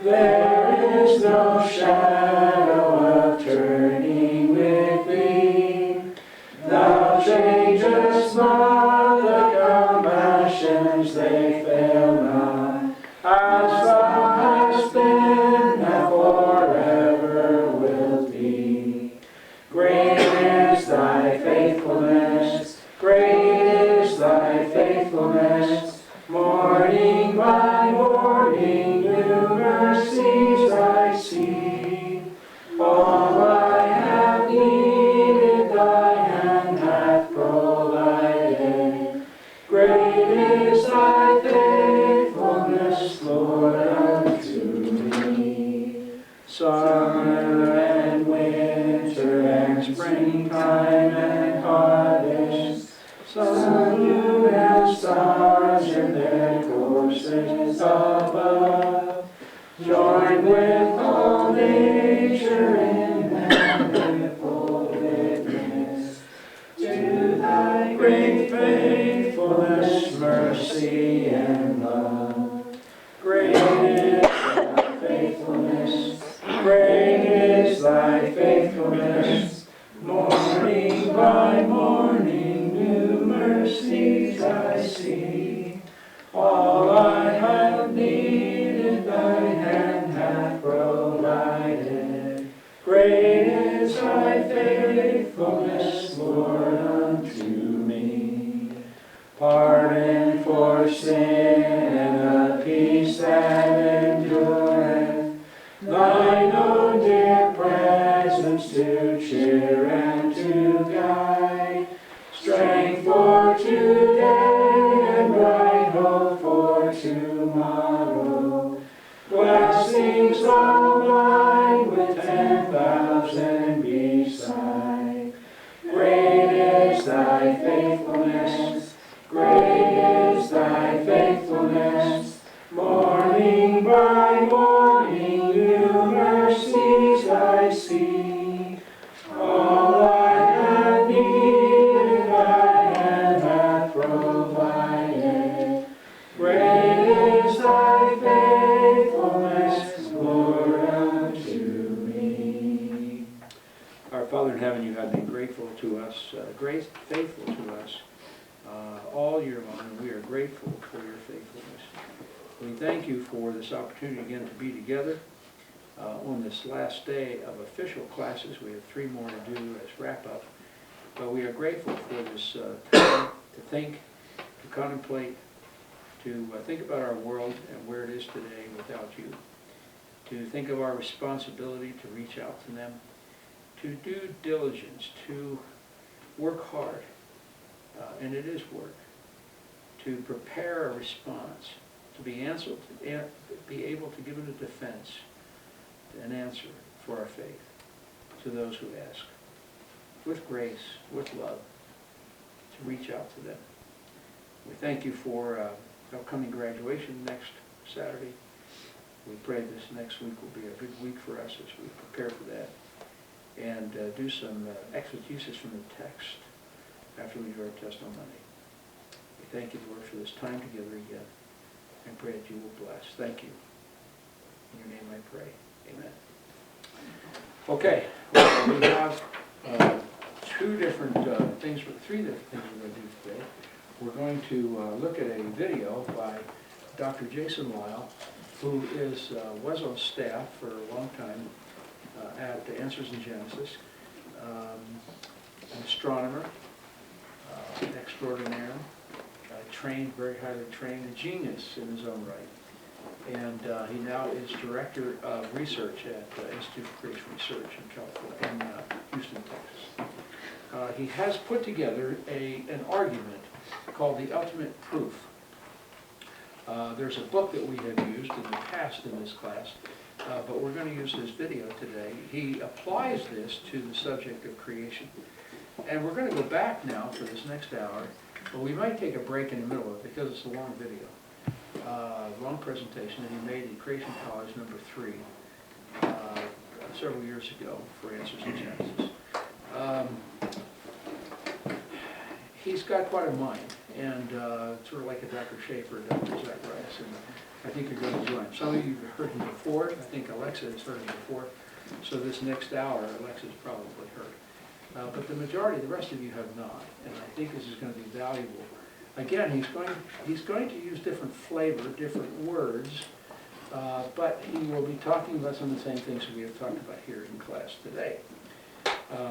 There is no shadow of turning with thee. Thou changest not, the compassions they fail not. As thou hast been, thou forever wilt be. Great is thy faithfulness, great is thy faithfulness. Morning by morning, new mercies I see. All I have needed, thy hand hath provided. Great is thy faithfulness, Lord, unto me. Summer and winter and springtime and harvest, sun, moon, and stars in their courses above, join with all nature in manifold witness to thy great faithfulness, mercy, and love. Great is thy faithfulness, great is thy faithfulness. Morning by morning, new mercies I see. All I have needed, thy hand hath provided. Great is thy faithfulness, Lord, unto me. Pardon for sin and a peace that endureth. Thine own dear presence to cheer and to guide. Strength for today and bright hope for tomorrow. Blessings all mine with 10,000 beside. Great is thy faithfulness, great is thy faithfulness. Morning by morning, new mercies I see. All I have needed, thy hand hath provided. Great is thy faithfulness, Lord, unto me. Our Father in heaven, you have been grateful to us, faithful to us all year long, and we are grateful for your faithfulness. We thank you for this opportunity again to be together on this last day of official classes. We have 3 more to do as wrap-up. But we are grateful for this time to think, to contemplate, to think about our world and where it is today without you, to think of our responsibility to reach out to them, to do diligence, to work hard, and it is work, to prepare a response, to be able to give it a defense, an answer for our faith to those who ask, with grace, with love, to reach out to them. We thank you for upcoming graduation next Saturday. We pray this next week will be a good week for us as we prepare for that, and do some exegesis from the text after we do our test on Monday. We thank you, Lord, for this time together again, and pray that you will bless. Thank you. In your name I pray. Amen. Okay, well, we have 3 different things we're going to do today. We're going to look at a video by Dr. Jason Weil, who was on staff for a long time at the Answers in Genesis, an astronomer, extraordinaire, trained, very highly trained, a genius in his own right. And he now is Director of Research at Institute for Creation Research in California, in Houston, Texas. He has put together an argument called The Ultimate Proof. There's a book that we have used in the past in this class, but we're going to use this video today. He applies this to the subject of creation. And we're going to go back now for this next hour, but we might take a break in the middle of it because it's a long video. Long presentation that he made at Creation College number 3 several years ago for Answers in Genesis. He's got quite a mind, and sort of like a Dr. Schaefer, Dr. Zacharias, and I think you're going to enjoy him. Some of you have heard him before. I think Alexa has heard him before. So this next hour, Alexa's probably heard. But the majority, the rest of you have not. And I think this is going to be valuable. Again, he's going to use different flavor, different words, but he will be talking about some of the same things that we have talked about here in class today.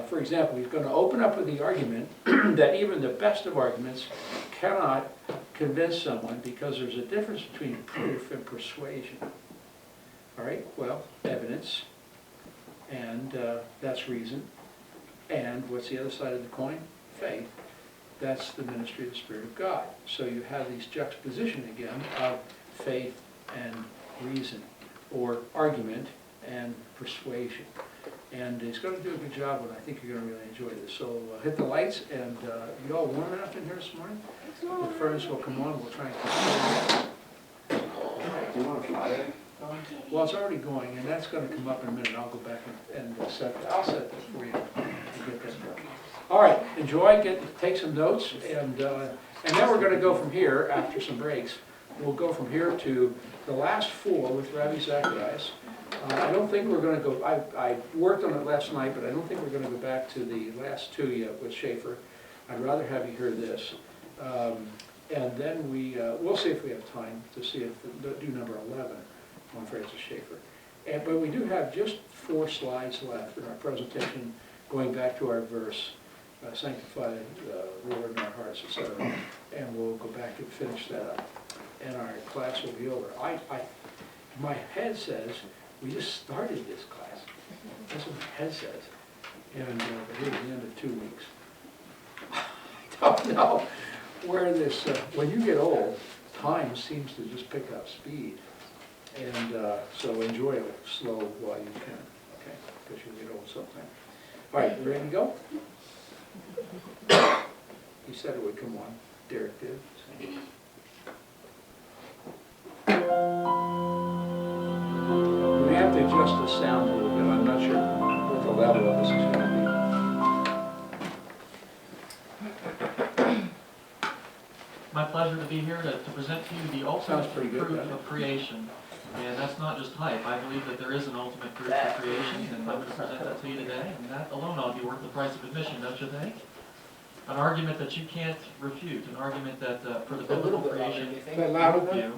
For example, he's going to open up with the argument that even the best of arguments cannot convince someone because there's a difference between proof and persuasion. All right, well, evidence, and that's reason. And what's the other side of the coin? Faith. That's the ministry of the Spirit of God. So you have these juxtaposition again of faith and reason, or argument and persuasion. And he's going to do a good job, and I think you're going to really enjoy this. So hit the lights, and you all warm enough in here this morning? The furnace will come on. We'll try and control it. Do you want to fly it? Well, it's already going, and that's going to come up in a minute. I'll go back and set that. I'll set that for you and get that done. All right, enjoy, take some notes, and then we're going to go from here, after some breaks, we'll go from here to the last four with Rabbi Zacharias. I don't think we're going to go, I worked on it last night, but I don't think we're going to go back to the last two yet with Schaefer. I'd rather have you hear this. And then we'll see if we have time to see if do number 11 on Francis Schaefer. But we do have just 4 slides left in our presentation, going back to our verse. Sanctify the Lord in our hearts, etc. And we'll go back and finish that up. And our class will be over. My head says, we just started this class. That's what my head says. And here's the end of 2 weeks. I don't know where this, when you get old, time seems to just pick up speed. And so enjoy it slow while you can, okay? Because you'll get old sometime. All right, you ready to go? He said it would come on. Derek did. So. We have to adjust the sound a little bit. I'm not sure what the level of this is going to be. My pleasure to be here to present to you the ultimate proof of creation. And that's not just hype. I believe that there is an ultimate proof of creation, and I'm going to present that to you today. And that alone ought to be worth the price of admission, don't you think? An argument that you can't refute, an argument that for the biblical creation worldview.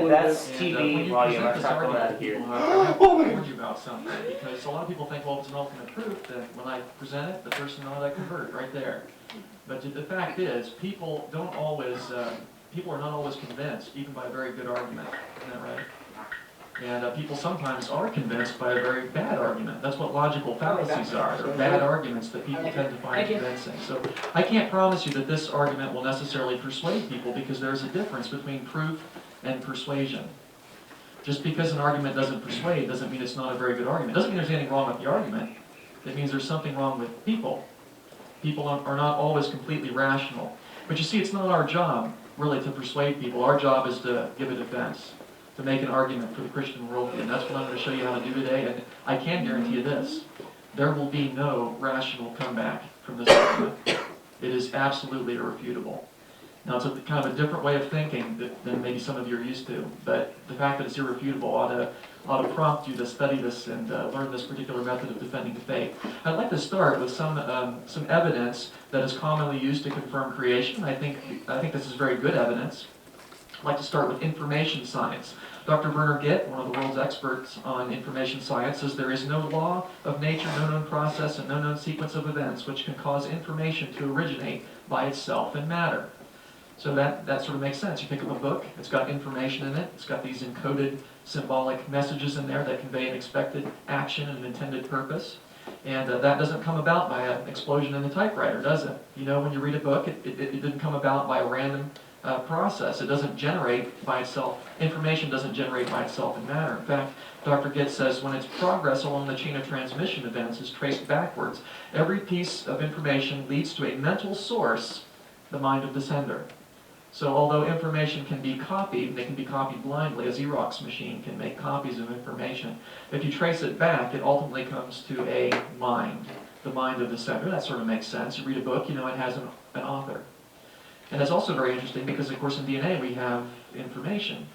That's TV volume. I tried to that here. I have to warn you about something, because a lot of people think, well, it's an ultimate proof, that when I present it, the person knows I convert right there. But the fact is, people are not always convinced, even by a very good argument. Isn't that right? And people sometimes are convinced by a very bad argument. That's what logical fallacies are. They're bad arguments that people tend to find convincing. So I can't promise you that this argument will necessarily persuade people, because there's a difference between proof and persuasion. Just because an argument doesn't persuade doesn't mean it's not a very good argument. It doesn't mean there's anything wrong with the argument. It means there's something wrong with people. People are not always completely rational. But you see, it's not our job, really, to persuade people. Our job is to give a defense, to make an argument for the Christian worldview. And that's what I'm going to show you how to do today. And I can guarantee you this: there will be no rational comeback from this argument. It is absolutely irrefutable. Now, it's a kind of a different way of thinking than maybe some of you are used to, but the fact that it's irrefutable ought to prompt you to study this and learn this particular method of defending the faith. I'd like to start with some evidence that is commonly used to confirm creation. I think this is very good evidence. I'd like to start with information science. Dr. Werner Gitt, one of the world's experts on information science, says there is no law of nature, no known process, and no known sequence of events which can cause information to originate by itself in matter. So that sort of makes sense. You pick up a book, it's got information in it, it's got these encoded symbolic messages in there that convey an expected action and an intended purpose. And that doesn't come about by an explosion in the typewriter, does it? You know, when you read a book, it didn't come about by a random process. It doesn't generate by itself. Information doesn't generate by itself in matter. In fact, Dr. Gitt says when its progress along the chain of transmission events is traced backwards, every piece of information leads to a mental source, the mind of the sender. So although information can be copied, and they can be copied blindly, a Xerox machine can make copies of information. If you trace it back, it ultimately comes to a mind, the mind of the sender. That sort of makes sense. You read a book, you know it has an author. And that's also very interesting because, of course, in DNA we have information.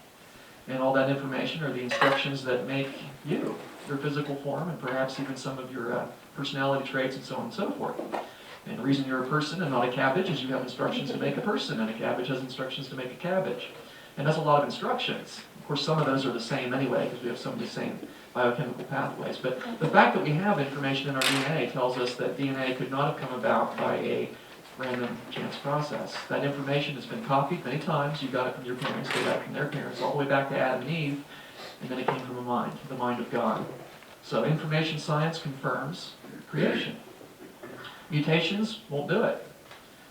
And all that information are the instructions that make you, your physical form, and perhaps even some of your personality traits and so on and so forth. And the reason you're a person and not a cabbage is you have instructions to make a person, and a cabbage has instructions to make a cabbage. And that's a lot of instructions. Of course, some of those are the same anyway, because we have some of the same biochemical pathways. But the fact that we have information in our DNA tells us that DNA could not have come about by a random chance process. That information has been copied many times. You got it from your parents, they got it from their parents, all the way back to Adam and Eve, and then it came from a mind, the mind of God. So information science confirms creation. Mutations won't do it.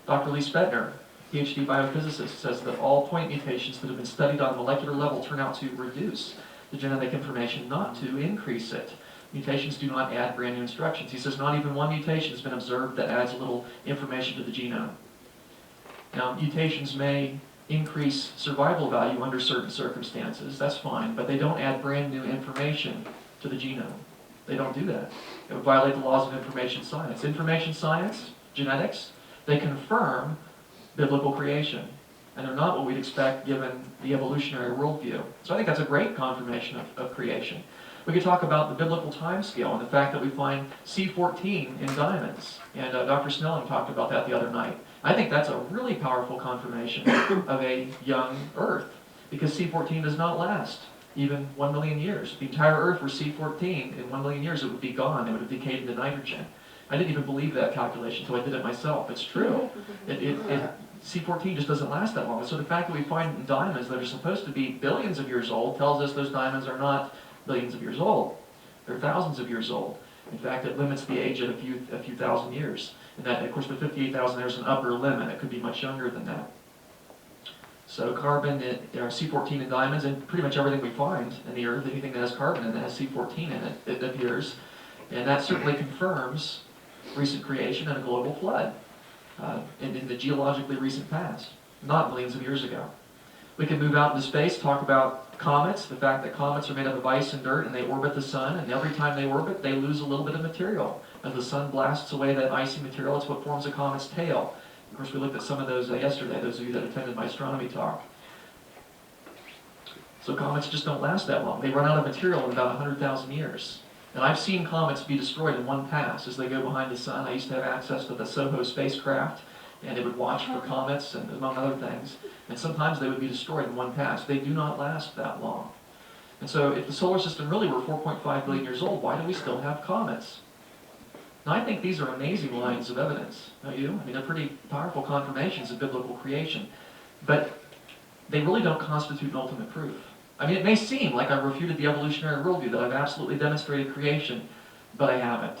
Dr. Lee Spetner, PhD biophysicist, says that all point mutations that have been studied on a molecular level turn out to reduce the genetic information, not to increase it. Mutations do not add brand new instructions. He says not even one mutation has been observed that adds a little information to the genome. Now, mutations may increase survival value under certain circumstances, that's fine, but they don't add brand new information to the genome. They don't do that. It would violate the laws of information science. Information science, genetics, they confirm biblical creation. And they're not what we'd expect given the evolutionary worldview. So I think that's a great confirmation of creation. We could talk about the biblical time scale and the fact that we find C14 in diamonds. And Dr. Snelling talked about that the other night. I think that's a really powerful confirmation of a young Earth, because C14 does not last even 1 million years. If the entire Earth were C14, in 1 million years it would be gone. It would have decayed into nitrogen. I didn't even believe that calculation until I did it myself. It's true. C14 just doesn't last that long. And so the fact that we find diamonds that are supposed to be billions of years old tells us those diamonds are not billions of years old. They're thousands of years old. In fact, it limits the age at a few thousand years. And that, of course, the 58,000, there's an upper limit. It could be much younger than that. So carbon, C14 in diamonds, and pretty much everything we find in the Earth, anything that has carbon and that has C14 in it, it appears. And that certainly confirms recent creation and a global flood in the geologically recent past, not millions of years ago. We can move out into space, talk about comets, the fact that comets are made up of ice and dirt and they orbit the sun, and every time they orbit, they lose a little bit of material. As the sun blasts away that icy material, it's what forms a comet's tail. Of course, we looked at some of those yesterday, those of you that attended my astronomy talk. So comets just don't last that long. They run out of material in about 100,000 years. And I've seen comets be destroyed in one pass as they go behind the sun. I used to have access to the SOHO spacecraft, and it would watch for comets and among other things. And sometimes they would be destroyed in one pass. They do not last that long. And so if the solar system really were 4.5 billion years old, why do we still have comets? Now, I think these are amazing lines of evidence, don't you? I mean, they're pretty powerful confirmations of biblical creation. But they really don't constitute an ultimate proof. I mean, it may seem like I've refuted the evolutionary worldview, that I've absolutely demonstrated creation, but I haven't.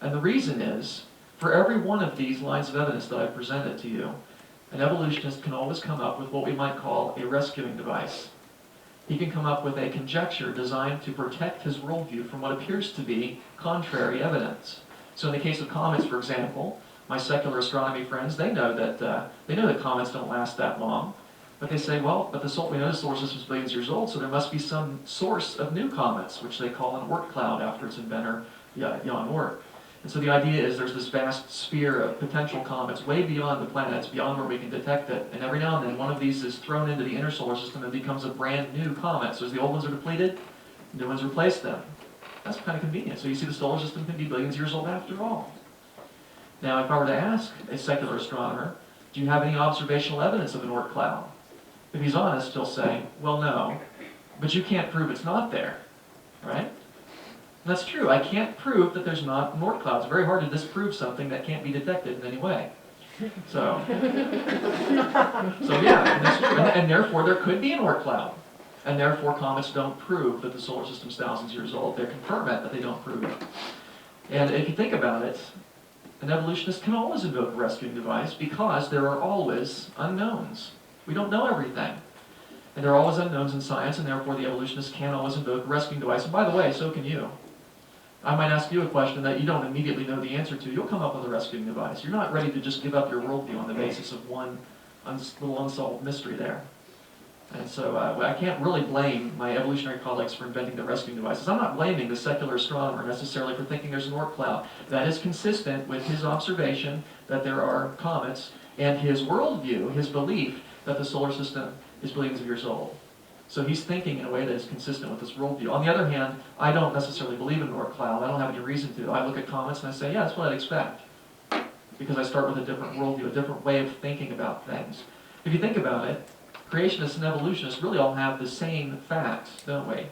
And the reason is, for every one of these lines of evidence that I've presented to you, an evolutionist can always come up with what we might call a rescuing device. He can come up with a conjecture designed to protect his worldview from what appears to be contrary evidence. So in the case of comets, for example, my secular astronomy friends, they know that comets don't last that long. But they say, well, but we know the solar system is billions of years old, so there must be some source of new comets, which they call an Oort cloud after its inventor, Jan Oort. And so the idea is there's this vast sphere of potential comets way beyond the planets, beyond where we can detect it. And every now and then, one of these is thrown into the inner solar system and becomes a brand new comet. So as the old ones are depleted, new ones replace them. That's kind of convenient. So you see the solar system can be billions of years old after all. Now, if I were to ask a secular astronomer, do you have any observational evidence of an Oort cloud? If he's honest, he'll say, well, no, but you can't prove it's not there, right? And that's true. I can't prove that there's not an Oort cloud. It's very hard to disprove something that can't be detected in any way. So yeah, and that's true. And therefore, there could be an Oort cloud. And therefore, comets don't prove that the solar system's thousands of years old. They confirm it, but they don't prove it. And if you think about it, an evolutionist can always invoke a rescuing device because there are always unknowns. We don't know everything. And there are always unknowns in science, and therefore the evolutionist can always invoke a rescuing device. And by the way, so can you. I might ask you a question that you don't immediately know the answer to. You'll come up with a rescuing device. You're not ready to just give up your worldview on the basis of one little unsolved mystery there. And so I can't really blame my evolutionary colleagues for inventing the rescuing devices. I'm not blaming the secular astronomer necessarily for thinking there's an Oort cloud. That is consistent with his observation that there are comets and his worldview, his belief that the solar system is billions of years old. So he's thinking in a way that is consistent with this worldview. On the other hand, I don't necessarily believe in North Cloud. I don't have any reason to. I look at comments and I say, yeah, that's what I'd expect. Because I start with a different worldview, a different way of thinking about things. If you think about it, creationists and evolutionists really all have the same facts, don't we?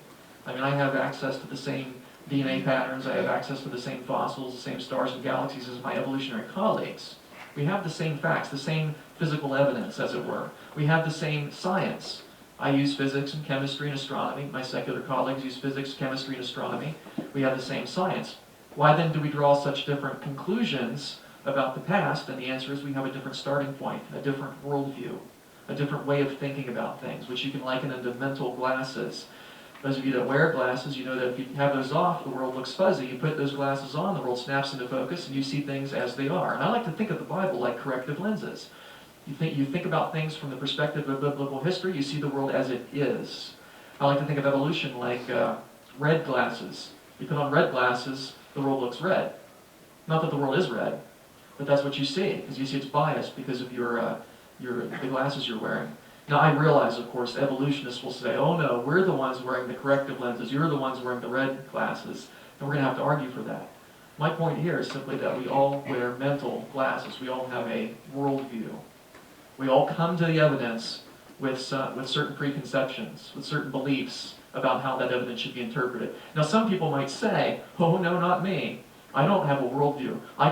I mean, I have access to the same DNA patterns, I have access to the same fossils, the same stars and galaxies as my evolutionary colleagues. We have the same facts, the same physical evidence, as it were. We have the same science. I use physics and chemistry and astronomy. My secular colleagues use physics, chemistry, and astronomy. We have the same science. Why then do we draw such different conclusions about the past? And the answer is we have a different starting point, a different worldview, a different way of thinking about things, which you can liken into mental glasses. Those of you that wear glasses, you know that if you have those off, the world looks fuzzy. You put those glasses on, the world snaps into focus, and you see things as they are. And I like to think of the Bible like corrective lenses. You think about things from the perspective of biblical history, you see the world as it is. I like to think of evolution like red glasses. You put on red glasses, the world looks red. Not that the world is red, but that's what you see, because you see it's biased because of the glasses you're wearing. Now I realize, of course, evolutionists will say, oh no, we're the ones wearing the corrective lenses, you're the ones wearing the red glasses, and we're going to have to argue for that. My point here is simply that we all wear mental glasses. We all have a worldview. We all come to the evidence with certain preconceptions, with certain beliefs about how that evidence should be interpreted. Now some people might say, oh no, not me. I don't have a worldview. I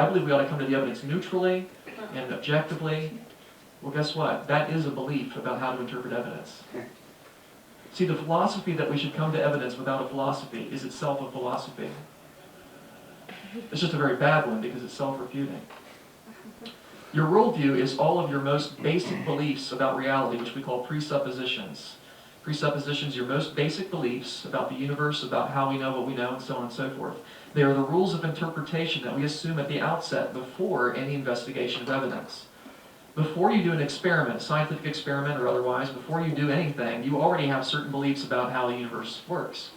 believe we ought to come to the evidence neutrally and objectively. Well, guess what? That is a belief about how to interpret evidence. See, the philosophy that we should come to evidence without a philosophy is itself a philosophy. It's just a very bad one because it's self-refuting. Your worldview is all of your most basic beliefs about reality, which we call presuppositions. Presuppositions, your most basic beliefs about the universe, about how we know what we know, and so on and so forth. They are the rules of interpretation that we assume at the outset before any investigation of evidence. Before you do an experiment, a scientific experiment or otherwise, before you do anything, you already have certain beliefs about how the universe works.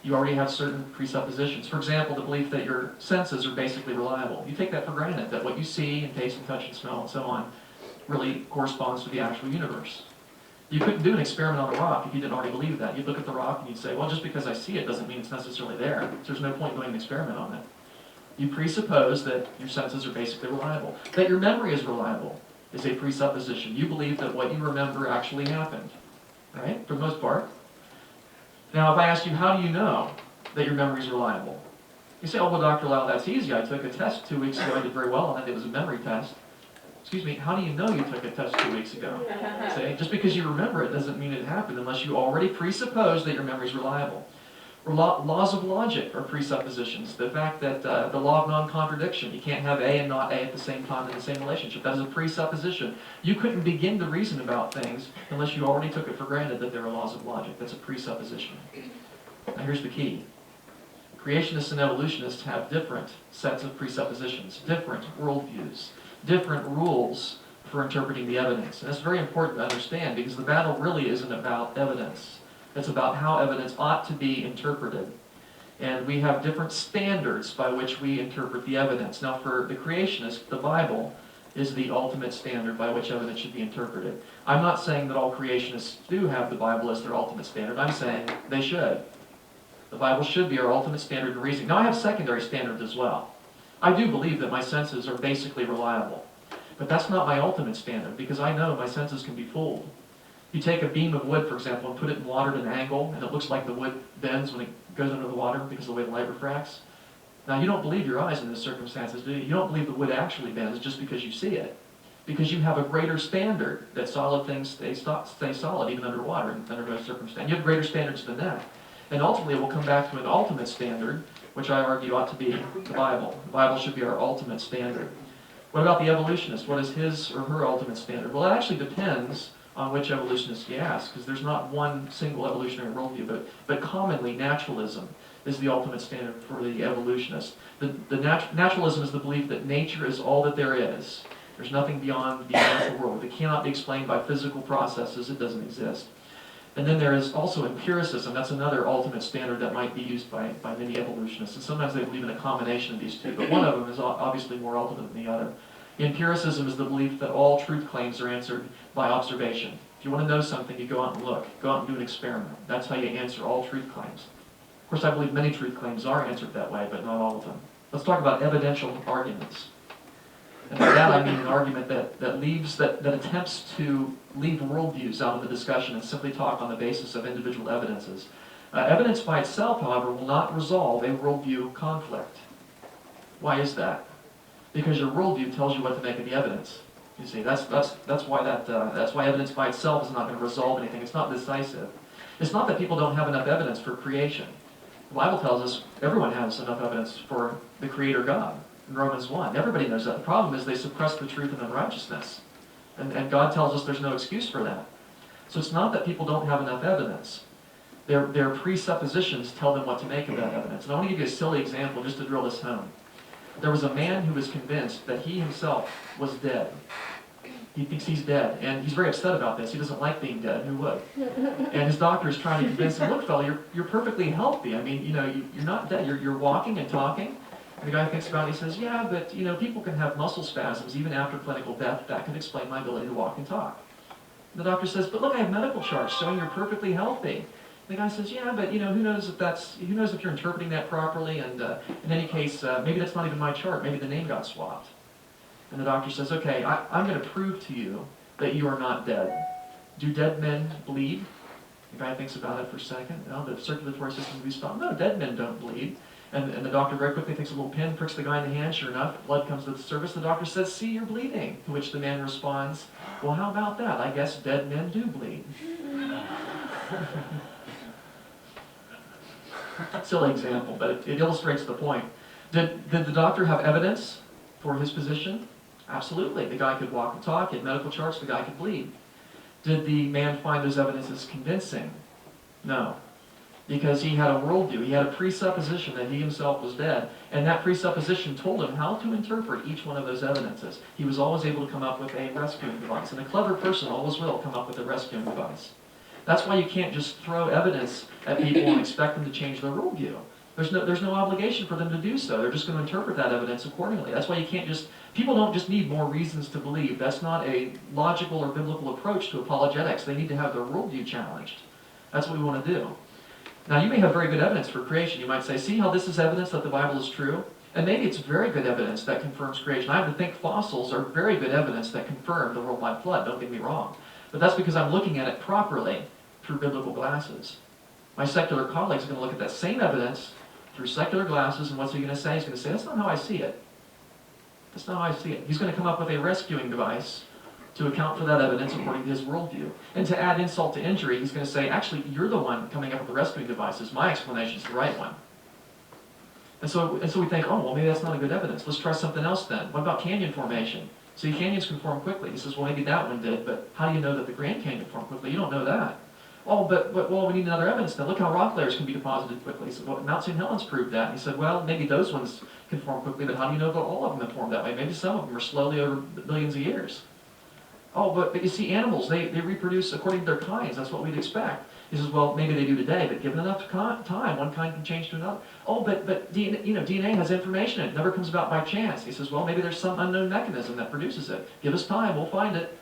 You already have certain presuppositions. For example, the belief that your senses are basically reliable. You take that for granted, that what you see and taste and touch and smell and so on really corresponds to the actual universe. You couldn't do an experiment on a rock if you didn't already believe that. You'd look at the rock and you'd say, well, just because I see it doesn't mean it's necessarily there. So there's no point doing an experiment on it. You presuppose that your senses are basically reliable. That your memory is reliable is a presupposition. You believe that what you remember actually happened, right? For the most part. Now, if I ask you, how do you know that your memory is reliable? You say, oh, well, Dr. Lau, that's easy. I took a test 2 weeks ago. I did very well on it. It was a memory test. Excuse me, how do you know you took a test 2 weeks ago? Say, just because you remember it doesn't mean it happened unless you already presuppose that your memory is reliable. Or laws of logic are presuppositions. The fact that the law of non-contradiction, you can't have A and not A at the same time in the same relationship. That is a presupposition. You couldn't begin to reason about things unless you already took it for granted that there are laws of logic. That's a presupposition. Now here's the key. Creationists and evolutionists have different sets of presuppositions, different worldviews, different rules for interpreting the evidence. And that's very important to understand because the battle really isn't about evidence. It's about how evidence ought to be interpreted. And we have different standards by which we interpret the evidence. Now for the creationists, the Bible is the ultimate standard by which evidence should be interpreted. I'm not saying that all creationists do have the Bible as their ultimate standard. I'm saying they should. The Bible should be our ultimate standard in reasoning. Now I have secondary standards as well. I do believe that my senses are basically reliable. But that's not my ultimate standard because I know my senses can be fooled. You take a beam of wood, for example, and put it in water at an angle, and it looks like the wood bends when it goes under the water because of the way the light refracts. Now, you don't believe your eyes in those circumstances, do you? You don't believe the wood actually bends just because you see it. Because you have a greater standard that solid things stay solid even underwater and under those circumstances. You have greater standards than that. And ultimately, we'll come back to an ultimate standard, which I argue ought to be the Bible. The Bible should be our ultimate standard. What about the evolutionist? What is his or her ultimate standard? Well, it actually depends on which evolutionist you ask, because there's not one single evolutionary worldview, but commonly naturalism is the ultimate standard for the evolutionist. Naturalism is the belief that nature is all that there is. There's nothing beyond the natural world. It cannot be explained by physical processes. It doesn't exist. And then there is also empiricism. That's another ultimate standard that might be used by many evolutionists. And sometimes they believe in a combination of these two, but one of them is obviously more ultimate than the other. Empiricism is the belief that all truth claims are answered by observation. If you want to know something, you go out and look. Go out and do an experiment. That's how you answer all truth claims. Of course, I believe many truth claims are answered that way, but not all of them. Let's talk about evidential arguments. And by that I mean an argument that attempts to leave worldviews out of the discussion and simply talk on the basis of individual evidences. Evidence by itself, however, will not resolve a worldview conflict. Why is that? Because your worldview tells you what to make of the evidence. You see, that's why evidence by itself is not going to resolve anything. It's not decisive. It's not that people don't have enough evidence for creation. The Bible tells us everyone has enough evidence for the Creator God in Romans 1. Everybody knows that. The problem is they suppress the truth in unrighteousness. And God tells us there's no excuse for that. So it's not that people don't have enough evidence. Their presuppositions tell them what to make of that evidence. And I want to give you a silly example just to drill this home. There was a man who was convinced that he himself was dead. He thinks he's dead, and he's very upset about this. He doesn't like being dead. Who would? And his doctor is trying to convince him, look, fella, you're perfectly healthy. I mean, you're not dead. You're walking and talking. And the guy thinks about it. He says, yeah, but, people can have muscle spasms even after clinical death. That can explain my ability to walk and talk. And the doctor says, but look, I have medical charts showing you're perfectly healthy. The guy says, yeah, but who knows if you're interpreting that properly, and in any case, maybe that's not even my chart, maybe the name got swapped. And the doctor says, okay, I'm going to prove to you that you are not dead. Do dead men bleed? The guy thinks about it for a second. No, the circulatory system will be stopped. No, dead men don't bleed. And the doctor very quickly takes a little pin, pricks the guy in the hand. Sure enough, blood comes to the surface. The doctor says, see, you're bleeding. To which the man responds, well, how about that? I guess dead men do bleed. Silly example, but it illustrates the point. Did the doctor have evidence for his position? Absolutely. The guy could walk and talk. He had medical charts. The guy could bleed. Did the man find those evidences convincing? No. Because he had a worldview. He had a presupposition that he himself was dead. And that presupposition told him how to interpret each one of those evidences. He was always able to come up with a rescuing device. And a clever person always will come up with a rescuing device. That's why you can't just throw evidence at people and expect them to change their worldview. There's no obligation for them to do so. They're just going to interpret that evidence accordingly. That's why you can't people don't just need more reasons to believe. That's not a logical or biblical approach to apologetics. They need to have their worldview challenged. That's what we want to do. Now, you may have very good evidence for creation. You might say, see how this is evidence that the Bible is true? And maybe it's very good evidence that confirms creation. I have to think fossils are very good evidence that confirm the worldwide flood. Don't get me wrong. But that's because I'm looking at it properly through biblical glasses. My secular colleague is going to look at that same evidence through secular glasses, and what's he going to say? He's going to say, that's not how I see it. That's not how I see it. He's going to come up with a rescuing device to account for that evidence according to his worldview. And to add insult to injury, he's going to say, actually, you're the one coming up with the rescuing devices. My explanation is the right one. And so we think, oh, well, maybe that's not a good evidence. Let's try something else then. What about canyon formation? See, canyons can form quickly. He says, well, maybe that one did, but how do you know that the Grand Canyon formed quickly? You don't know that. Oh, but we need another evidence then. Look how rock layers can be deposited quickly. He said, well, Mount St. Helens proved that. And he said, well, maybe those ones can form quickly, but how do you know that all of them have formed that way? Maybe some of them are slowly over billions of years. Oh, but you see, animals, they reproduce according to their kinds. That's what we'd expect. He says, well, maybe they do today, but given enough time, one kind can change to another. Oh, but DNA has information in it. It never comes about by chance. He says, well, maybe there's some unknown mechanism that produces it. Give us time, we'll find it.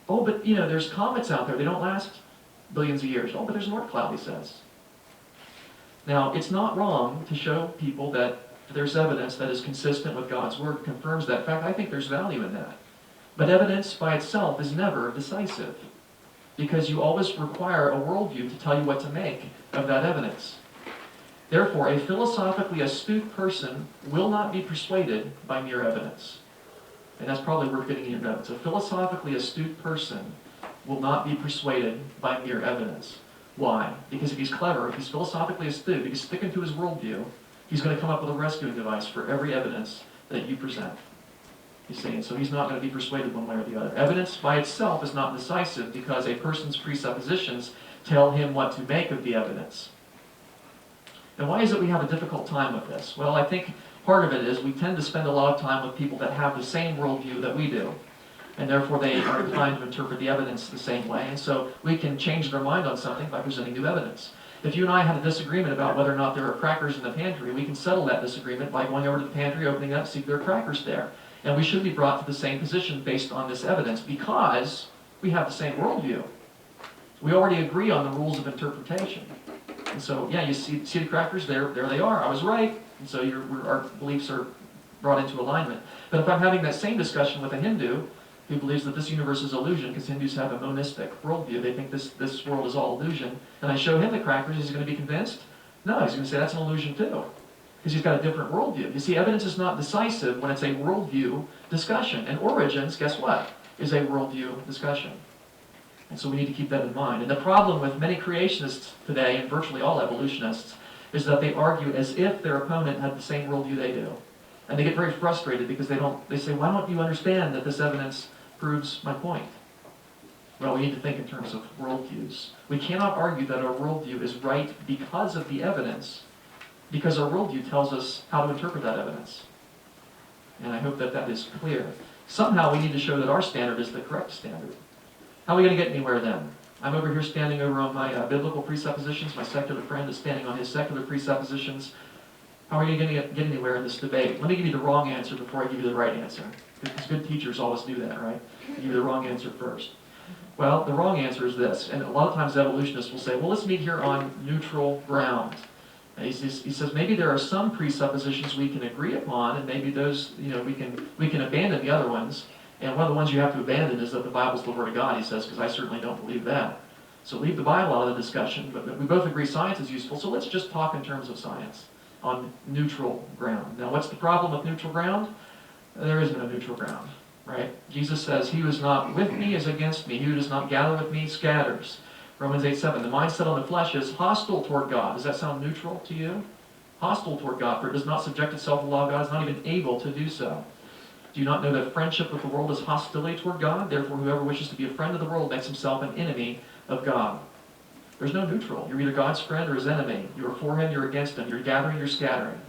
Oh, but there's comets out there. They don't last billions of years. Oh, but there's an Oort cloud, he says. Now, it's not wrong to show people that there's evidence that is consistent with God's Word, confirms that. In fact, I think there's value in that. But evidence by itself is never decisive, because you always require a worldview to tell you what to make of that evidence. Therefore, a philosophically astute person will not be persuaded by mere evidence. And that's probably worth getting in your notes. A philosophically astute person will not be persuaded by mere evidence. Why? Because if he's clever, if he's philosophically astute, if he's sticking to his worldview, he's going to come up with a rescuing device for every evidence that you present. You see, and so he's not going to be persuaded one way or the other. Evidence by itself is not decisive because a person's presuppositions tell him what to make of the evidence. And why is it we have a difficult time with this? Well, I think part of it is we tend to spend a lot of time with people that have the same worldview that we do. And therefore they are inclined to interpret the evidence the same way. And so we can change their mind on something by presenting new evidence. If you and I had a disagreement about whether or not there are crackers in the pantry, we can settle that disagreement by going over to the pantry, opening it up, see if there are crackers there. And we should be brought to the same position based on this evidence because We have the same worldview. We already agree on the rules of interpretation. And so, yeah, you see the crackers, there they are. I was right. And so our beliefs are brought into alignment. But if I'm having that same discussion with a Hindu who believes that this universe is illusion, because Hindus have a monistic worldview, they think this world is all illusion, and I show him the crackers, is he going to be convinced? No, he's going to say that's an illusion too, because he's got a different worldview. You see, evidence is not decisive when it's a worldview discussion. And origins, guess what, is a worldview discussion. And so we need to keep that in mind. And the problem with many creationists today, and virtually all evolutionists, is that they argue as if their opponent had the same worldview they do. And they get very frustrated because they say, why don't you understand that this evidence proves my point? Well, we need to think in terms of worldviews. We cannot argue that our worldview is right because of the evidence, because our worldview tells us how to interpret that evidence. And I hope that that is clear. Somehow we need to show that our standard is the correct standard. How are we going to get anywhere then? I'm over here standing over on my biblical presuppositions. My secular friend is standing on his secular presuppositions. How are you going to get anywhere in this debate? Let me give you the wrong answer before I give you the right answer. Because good teachers always do that, right? Give you the wrong answer first. Well, the wrong answer is this. And a lot of times evolutionists will say, well, let's meet here on neutral ground. And he says maybe there are some presuppositions we can agree upon, and maybe those, we can abandon the other ones. And one of the ones you have to abandon is that the Bible's the Word of God, he says, because I certainly don't believe that. So leave the Bible out of the discussion, but we both agree science is useful, so let's just talk in terms of science on neutral ground. Now, what's the problem with neutral ground? There isn't a neutral ground, right? Jesus says, he who is not with me is against me. He who does not gather with me scatters. Romans 8:7. The mindset on the flesh is hostile toward God. Does that sound neutral to you? Hostile toward God, for it does not subject itself to the law of God. It's not even able to do so. Do you not know that friendship with the world is hostility toward God? Therefore, whoever wishes to be a friend of the world makes himself an enemy of God. There's no neutral. You're either God's friend or his enemy. You're for him, you're against him. You're gathering, you're scattering.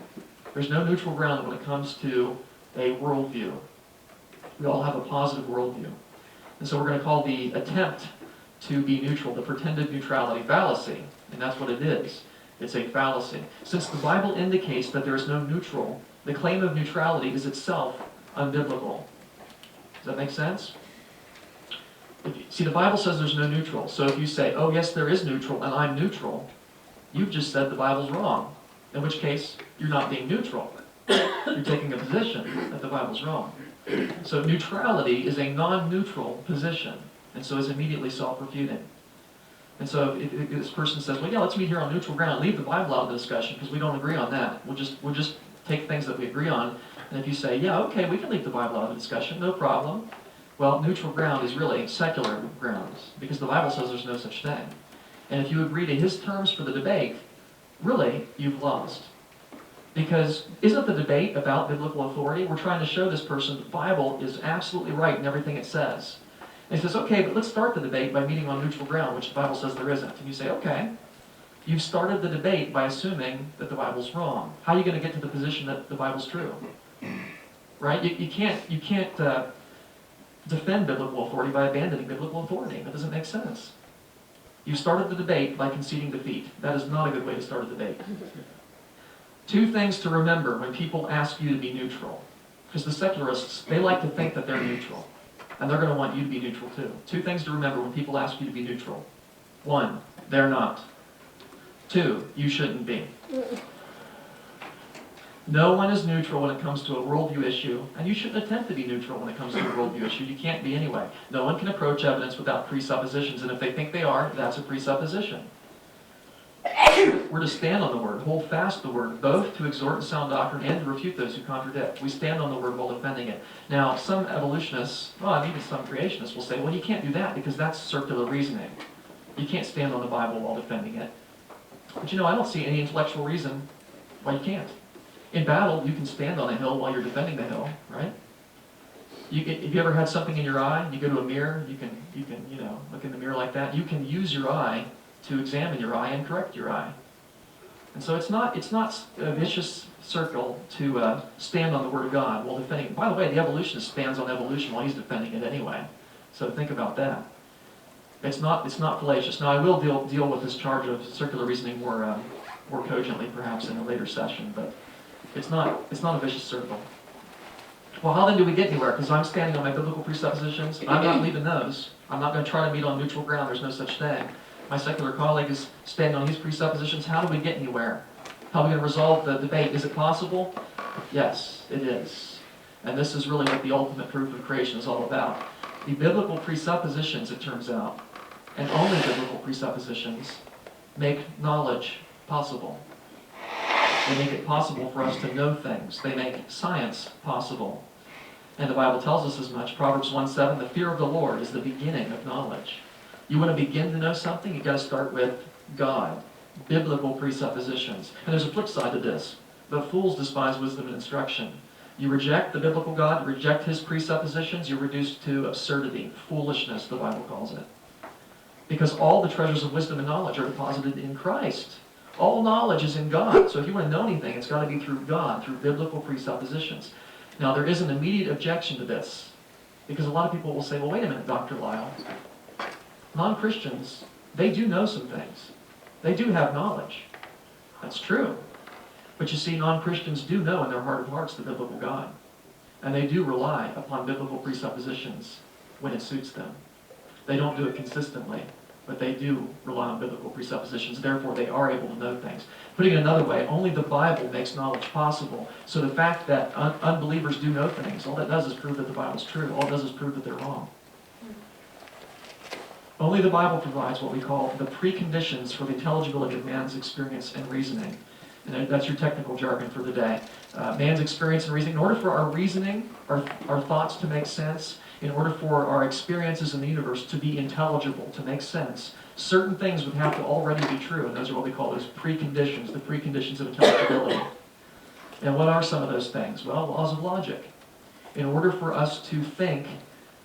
There's no neutral ground when it comes to a worldview. We all have a positive worldview. And so we're going to call the attempt to be neutral the pretended neutrality fallacy. And that's what it is. It's a fallacy. Since the Bible indicates that there is no neutral, the claim of neutrality is itself unbiblical. Does that make sense? See, the Bible says there's no neutral. So if you say, oh yes, there is neutral, and I'm neutral, you've just said the Bible's wrong. In which case, you're not being neutral. You're taking a position that the Bible's wrong. So neutrality is a non-neutral position, and so is immediately self-refuting. And so if this person says, well, yeah, let's meet here on neutral ground, leave the Bible out of the discussion because we don't agree on that. We'll just take things that we agree on. And if you say, yeah, okay, we can leave the Bible out of the discussion, no problem. Well, neutral ground is really secular grounds because the Bible says there's no such thing. And if you agree to his terms for the debate, really, you've lost. Because isn't the debate about biblical authority? We're trying to show this person the Bible is absolutely right in everything it says. And he says, okay, but let's start the debate by meeting on neutral ground, which the Bible says there isn't. And you say, okay, you've started the debate by assuming that the Bible's wrong. How are you going to get to the position that the Bible's true? Right? You can't defend biblical authority by abandoning biblical authority. That doesn't make sense. You started the debate by conceding defeat. That is not a good way to start a debate. Two things to remember when people ask you to be neutral. Because the secularists, they like to think that they're neutral. And they're going to want you to be neutral too. Two things to remember when people ask you to be neutral. One, they're not. Two, you shouldn't be. No one is neutral when it comes to a worldview issue, and you shouldn't attempt to be neutral when it comes to a worldview issue. You can't be anyway. No one can approach evidence without presuppositions, and if they think they are, that's a presupposition. We're to stand on the Word, hold fast the Word, both to exhort and sound doctrine and to refute those who contradict. We stand on the Word while defending it. Now, some evolutionists, well, and even some creationists will say, well, you can't do that because that's circular reasoning. You can't stand on the Bible while defending it. But I don't see any intellectual reason why you can't. In battle, you can stand on a hill while you're defending the hill, right? If you ever had something in your eye, you go to a mirror, you can look in the mirror like that. You can use your eye to examine your eye and correct your eye. And so it's not a vicious circle to stand on the Word of God while defending it. By the way, the evolutionist stands on evolution while he's defending it anyway. So think about that. It's not fallacious. Now I will deal with this charge of circular reasoning more cogently perhaps in a later session, but it's not a vicious circle. Well, how then do we get anywhere? Because I'm standing on my biblical presuppositions. I'm not leaving those. I'm not going to try to meet on neutral ground. There's no such thing. My secular colleague is standing on his presuppositions. How do we get anywhere? How are we going to resolve the debate? Is it possible? Yes, it is. And this is really what the ultimate proof of creation is all about. The biblical presuppositions, it turns out, and only biblical presuppositions, make knowledge possible. They make it possible for us to know things. They make science possible. And the Bible tells us as much. Proverbs 1:7, the fear of the Lord is the beginning of knowledge. You want to begin to know something, you've got to start with God. Biblical presuppositions. And there's a flip side to this. But fools despise wisdom and instruction. You reject the biblical God, you reject his presuppositions, you're reduced to absurdity, foolishness, the Bible calls it. Because all the treasures of wisdom and knowledge are deposited in Christ. All knowledge is in God. So if you want to know anything, it's got to be through God, through biblical presuppositions. Now, there is an immediate objection to this. Because a lot of people will say, well, wait a minute, Dr. Lyle. Non-Christians, they do know some things. They do have knowledge. That's true. But you see, non-Christians do know in their heart of hearts the biblical God. And they do rely upon biblical presuppositions when it suits them. They don't do it consistently, but they do rely on biblical presuppositions. Therefore, they are able to know things. Putting it another way, only the Bible makes knowledge possible. So the fact that unbelievers do know things, all that does is prove that the Bible is true. All it does is prove that they're wrong. Only the Bible provides what we call the preconditions for the intelligibility of man's experience and reasoning. And that's your technical jargon for the day. Man's experience and reasoning. In order for our reasoning, our thoughts to make sense, in order for our experiences in the universe to be intelligible, to make sense, certain things would have to already be true. And those are what we call those preconditions, the preconditions of intelligibility. And what are some of those things? Well, laws of logic. In order for us to think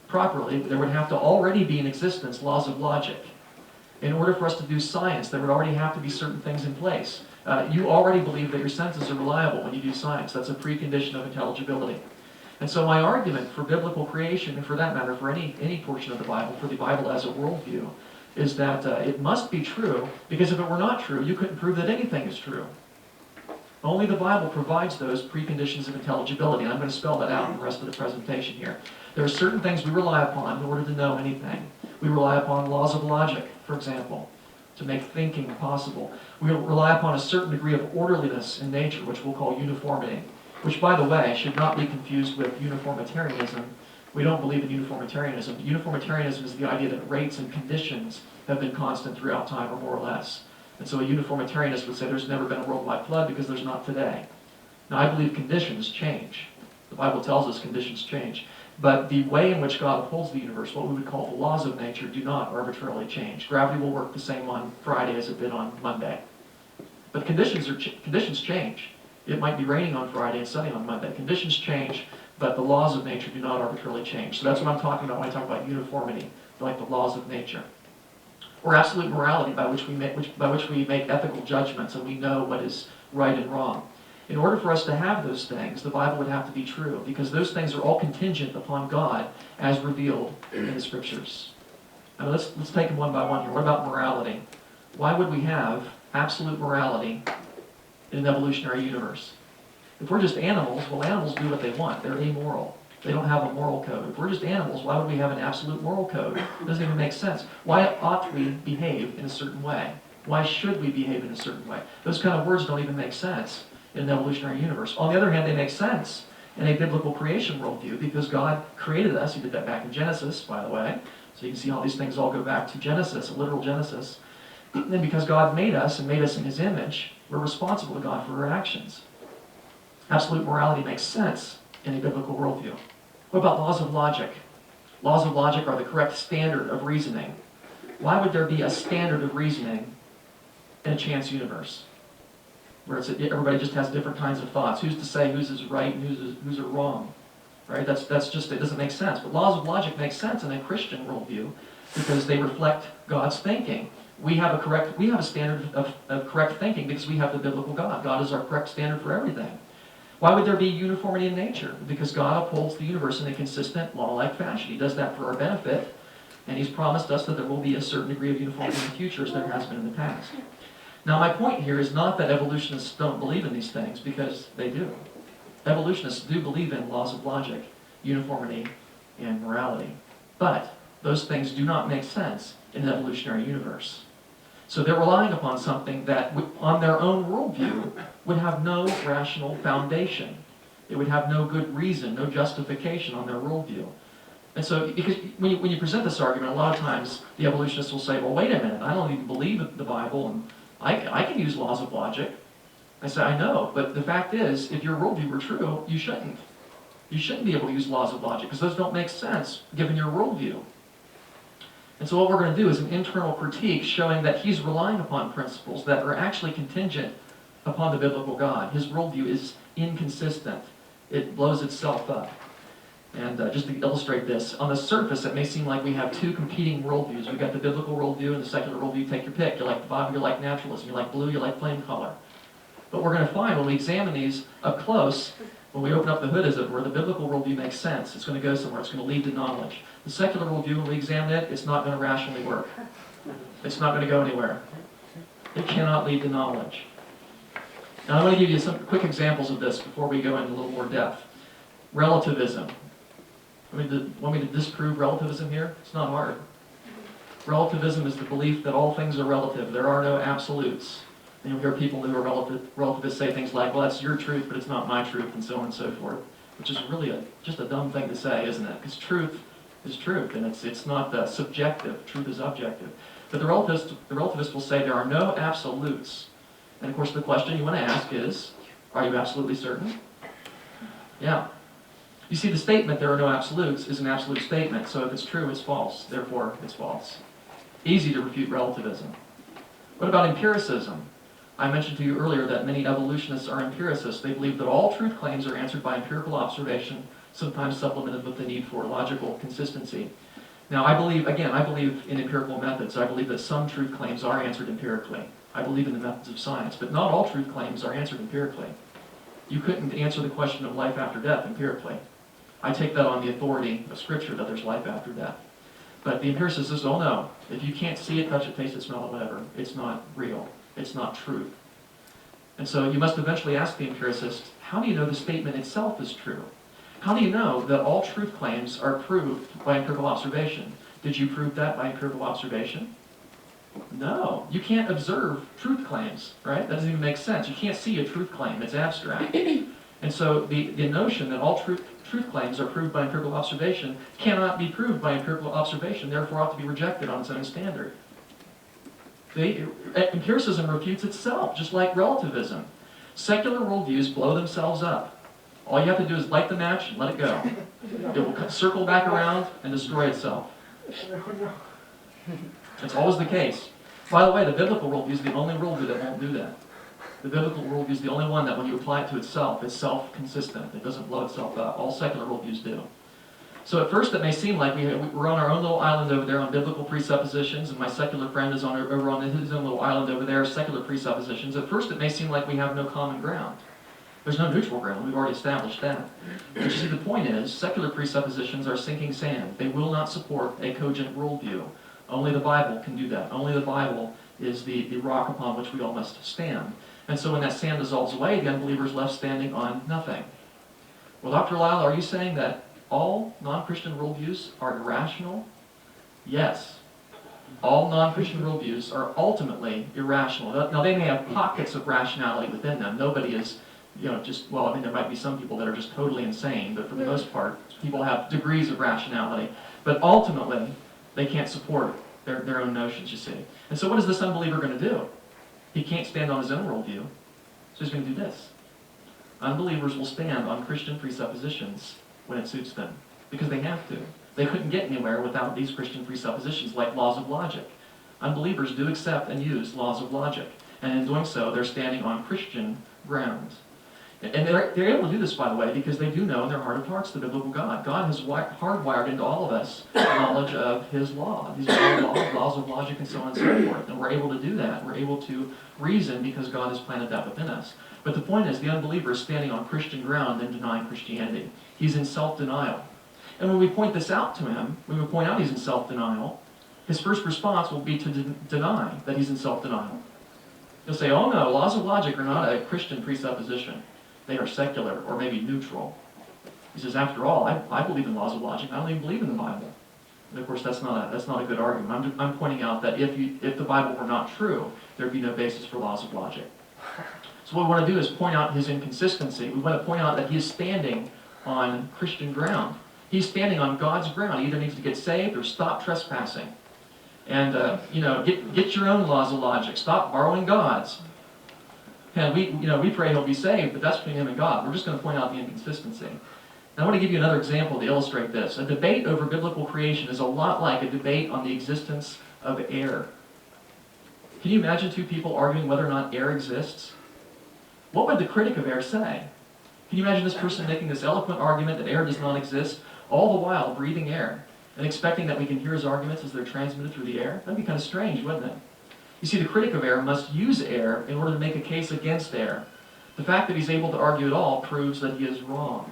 properly, there would have to already be in existence laws of logic. In order for us to do science, there would already have to be certain things in place. You already believe that your senses are reliable when you do science. That's a precondition of intelligibility. And so my argument for biblical creation, and for that matter, for any portion of the Bible, for the Bible as a worldview, is that it must be true, because if it were not true, you couldn't prove that anything is true. Only the Bible provides those preconditions of intelligibility, and I'm going to spell that out in the rest of the presentation here. There are certain things we rely upon in order to know anything. We rely upon laws of logic, for example, to make thinking possible. We rely upon a certain degree of orderliness in nature, which we'll call uniformity, which, by the way, should not be confused with uniformitarianism. We don't believe in uniformitarianism. Uniformitarianism is the idea that rates and conditions have been constant throughout time, or more or less. And so a uniformitarianist would say there's never been a worldwide flood because there's not today. Now, I believe conditions change. The Bible tells us conditions change. But the way in which God upholds the universe, what we would call the laws of nature, do not arbitrarily change. Gravity will work the same on Friday as it did on Monday. But conditions change. It might be raining on Friday and sunny on Monday. Conditions change, but the laws of nature do not arbitrarily change. So that's what I'm talking about when I talk about uniformity, like the laws of nature. Or absolute morality, by which we make ethical judgments and we know what is right and wrong. In order for us to have those things, the Bible would have to be true, because those things are all contingent upon God as revealed in the Scriptures. Now let's take them one by one here. What about morality? Why would we have absolute morality in an evolutionary universe? If we're just animals, well, animals do what they want. They're amoral. They don't have a moral code. If we're just animals, why would we have an absolute moral code? It doesn't even make sense. Why ought we behave in a certain way? Why should we behave in a certain way? Those kind of words don't even make sense in an evolutionary universe. On the other hand, they make sense in a biblical creation worldview, because God created us. He did that back in Genesis, by the way. So you can see how these things all go back to Genesis, a literal Genesis. And because God made us and made us in His image, we're responsible to God for our actions. Absolute morality makes sense in a biblical worldview. What about laws of logic? Laws of logic are the correct standard of reasoning. Why would there be a standard of reasoning in a chance universe, where everybody just has different kinds of thoughts? Who's to say whose is right and whose are wrong? Right? That's just, it doesn't make sense. But laws of logic make sense in a Christian worldview because they reflect God's thinking. We have a standard of correct thinking because we have the biblical God. God is our correct standard for everything. Why would there be uniformity in nature? Because God upholds the universe in a consistent, law-like fashion. He does that for our benefit, and He's promised us that there will be a certain degree of uniformity in the future, as there has been in the past. Now, my point here is not that evolutionists don't believe in these things, because they do. evolutionists do believe in laws of logic, uniformity, and morality. But those things do not make sense in an evolutionary universe. So they're relying upon something that, on their own worldview, would have no rational foundation. It would have no good reason, no justification on their worldview. And so, because when you present this argument, a lot of times the evolutionists will say, well, wait a minute, I don't even believe the Bible, and I can use laws of logic. I say, I know, but the fact is, if your worldview were true, you shouldn't. You shouldn't be able to use laws of logic, because those don't make sense, given your worldview. And so what we're going to do is an internal critique showing that he's relying upon principles that are actually contingent upon the biblical God. His worldview is inconsistent. It blows itself up. And just to illustrate this, on the surface it may seem like we have two competing worldviews. We've got the biblical worldview and the secular worldview. Take your pick. You like the Bible, you like naturalism. You like blue, you like flame color. But we're going to find when we examine these up close, when we open up the hood, as it were, the biblical worldview makes sense. It's going to go somewhere. It's going to lead to knowledge. The secular worldview, when we examine it, it's not going to rationally work. It's not going to go anywhere. It cannot lead to knowledge. Now, I want to give you some quick examples of this before we go into a little more depth. Relativism. Want me to disprove relativism here? It's not hard. Relativism is the belief that all things are relative. There are no absolutes. And you'll hear people who are relativists say things like, well, that's your truth, but it's not my truth, and so on and so forth. Which is really just a dumb thing to say, isn't it? Because truth is truth, and it's not subjective. Truth is objective. But the relativist will say there are no absolutes. And of course the question you want to ask is, are you absolutely certain? Yeah. You see, the statement, there are no absolutes, is an absolute statement. So if it's true, it's false. Therefore, it's false. Easy to refute relativism. What about empiricism? I mentioned to you earlier that many evolutionists are empiricists. They believe that all truth claims are answered by empirical observation, sometimes supplemented with the need for logical consistency. Now, I believe in empirical methods. I believe that some truth claims are answered empirically. I believe in the methods of science, but not all truth claims are answered empirically. You couldn't answer the question of life after death empirically. I take that on the authority of Scripture that there's life after death. But the empiricist says, oh no, if you can't see it, touch it, taste it, smell it, whatever, it's not real. It's not truth. And so you must eventually ask the empiricist, how do you know the statement itself is true? How do you know that all truth claims are proved by empirical observation? Did you prove that by empirical observation? No. You can't observe truth claims, right? That doesn't even make sense. You can't see a truth claim. It's abstract. And so the notion that all truth claims are proved by empirical observation cannot be proved by empirical observation, therefore ought to be rejected on its own standard. Empiricism refutes itself, just like relativism. Secular worldviews blow themselves up. All you have to do is light the match and let it go. It will circle back around and destroy itself. That's always the case. By the way, the biblical worldview is the only worldview that won't do that. The biblical worldview is the only one that when you apply it to itself, it's self-consistent. It doesn't blow itself up. All secular worldviews do. So at first it may seem like we're on our own little island over there on biblical presuppositions, and my secular friend is over on his own little island over there, secular presuppositions. At first it may seem like we have no common ground. There's no neutral ground. We've already established that. But you see, the point is, secular presuppositions are sinking sand. They will not support a cogent worldview. Only the Bible can do that. Only the Bible is the rock upon which we all must stand. And so when that sand dissolves away, the unbeliever is left standing on nothing. Well, Dr. Lyle, are you saying that all non-Christian worldviews are irrational? Yes. All non-Christian worldviews are ultimately irrational. Now, they may have pockets of rationality within them. Nobody is, there might be some people that are just totally insane, but for the most part, people have degrees of rationality. But ultimately, they can't support their own notions, you see. And so what is this unbeliever going to do? He can't stand on his own worldview, so he's going to do this. Unbelievers will stand on Christian presuppositions when it suits them, because they have to. They couldn't get anywhere without these Christian presuppositions, like laws of logic. Unbelievers do accept and use laws of logic, and in doing so, they're standing on Christian ground. And they're able to do this, by the way, because they do know in their heart of hearts the biblical God. God has hardwired into all of us knowledge of His law. These are laws of logic and so on and so forth. And we're able to do that. We're able to reason because God has planted that within us. But the point is, the unbeliever is standing on Christian ground and denying Christianity. He's in self-denial. And when we point this out to him, when we point out he's in self-denial, his first response will be to deny that he's in self-denial. He'll say, oh no, laws of logic are not a Christian presupposition. They are secular or maybe neutral. He says, after all, I believe in laws of logic. I don't even believe in the Bible. And of course, that's not a good argument. I'm pointing out that if the Bible were not true, there'd be no basis for laws of logic. So what we want to do is point out his inconsistency. We want to point out that he is standing on Christian ground. He's standing on God's ground. He either needs to get saved or stop trespassing. And, get your own laws of logic. Stop borrowing God's. And we pray he'll be saved, but that's between him and God. We're just going to point out the inconsistency. And I want to give you another example to illustrate this. A debate over biblical creation is a lot like a debate on the existence of air. Can you imagine two people arguing whether or not air exists? What would the critic of air say? Can you imagine this person making this eloquent argument that air does not exist, all the while breathing air, and expecting that we can hear his arguments as they're transmitted through the air? That'd be kind of strange, wouldn't it? You see, the critic of air must use air in order to make a case against air. The fact that he's able to argue at all proves that he is wrong.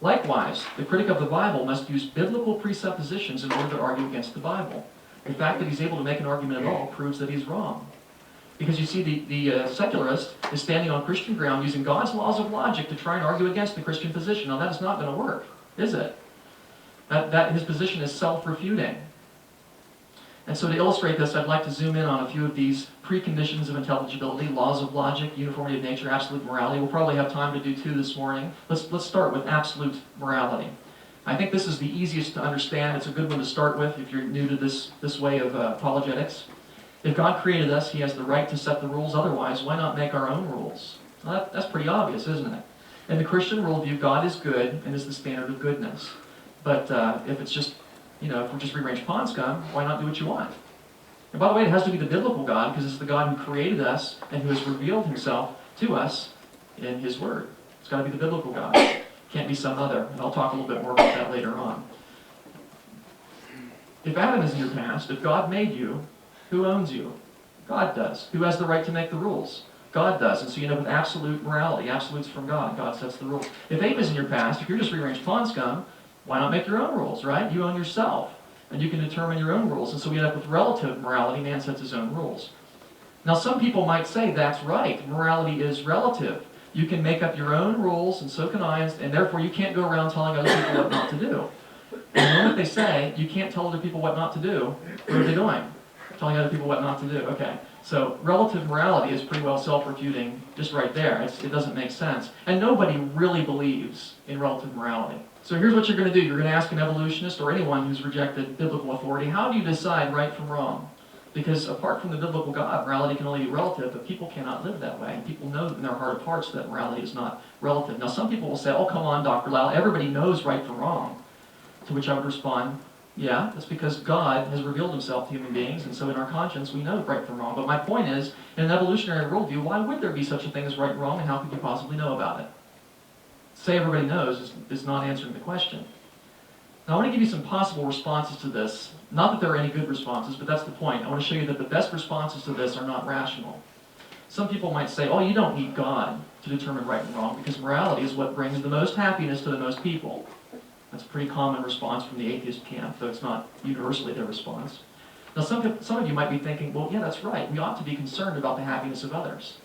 Likewise, the critic of the Bible must use biblical presuppositions in order to argue against the Bible. The fact that he's able to make an argument at all proves that he's wrong. Because you see, the secularist is standing on Christian ground using God's laws of logic to try and argue against the Christian position. Now, that is not going to work, is it? That his position is self-refuting. And so to illustrate this, I'd like to zoom in on a few of these preconditions of intelligibility: laws of logic, uniformity of nature, absolute morality. We'll probably have time to do two this morning. Let's start with absolute morality. I think this is the easiest to understand. It's a good one to start with if you're new to this way of apologetics. If God created us, he has the right to set the rules. Otherwise, why not make our own rules? Well, that's pretty obvious, isn't it? In the Christian worldview, God is good and is the standard of goodness. But if it's just, if we're just rearranged pawn scum, why not do what you want? And by the way, it has to be the biblical God, because it's the God who created us and who has revealed himself to us in his word. It's got to be the biblical God. It can't be some other. And I'll talk a little bit more about that later on. If Adam is in your past, if God made you, who owns you? God does. Who has the right to make the rules? God does. And so you end up with absolute morality. Absolutes from God. God sets the rules. If Abe is in your past, if you're just rearranged pawn scum, why not make your own rules, right? You own yourself. And you can determine your own rules. And so we end up with relative morality. Man sets his own rules. Now some people might say that's right. Morality is relative. You can make up your own rules, and so can I, and therefore you can't go around telling other people what not to do. And the moment they say you can't tell other people what not to do, what are they doing? Telling other people what not to do. Okay, so relative morality is pretty well self-refuting just right there. It doesn't make sense. And nobody really believes in relative morality. So here's what you're going to do. You're going to ask an evolutionist or anyone who's rejected biblical authority, how do you decide right from wrong? Because apart from the biblical God, morality can only be relative, but people cannot live that way. And people know in their heart of hearts that morality is not relative. Now some people will say, oh, come on, Dr. Lau, everybody knows right from wrong. To which I would respond, yeah, that's because God has revealed himself to human beings, and so in our conscience we know right from wrong. But my point is, in an evolutionary worldview, why would there be such a thing as right and wrong, and how could you possibly know about it? Say everybody knows is not answering the question. Now I want to give you some possible responses to this. Not that there are any good responses, but that's the point. I want to show you that the best responses to this are not rational. Some people might say, oh, you don't need God to determine right and wrong, because morality is what brings the most happiness to the most people. That's a pretty common response from the atheist camp, though it's not universally their response. Now some of you might be thinking, well, yeah, that's right. We ought to be concerned about the happiness of others.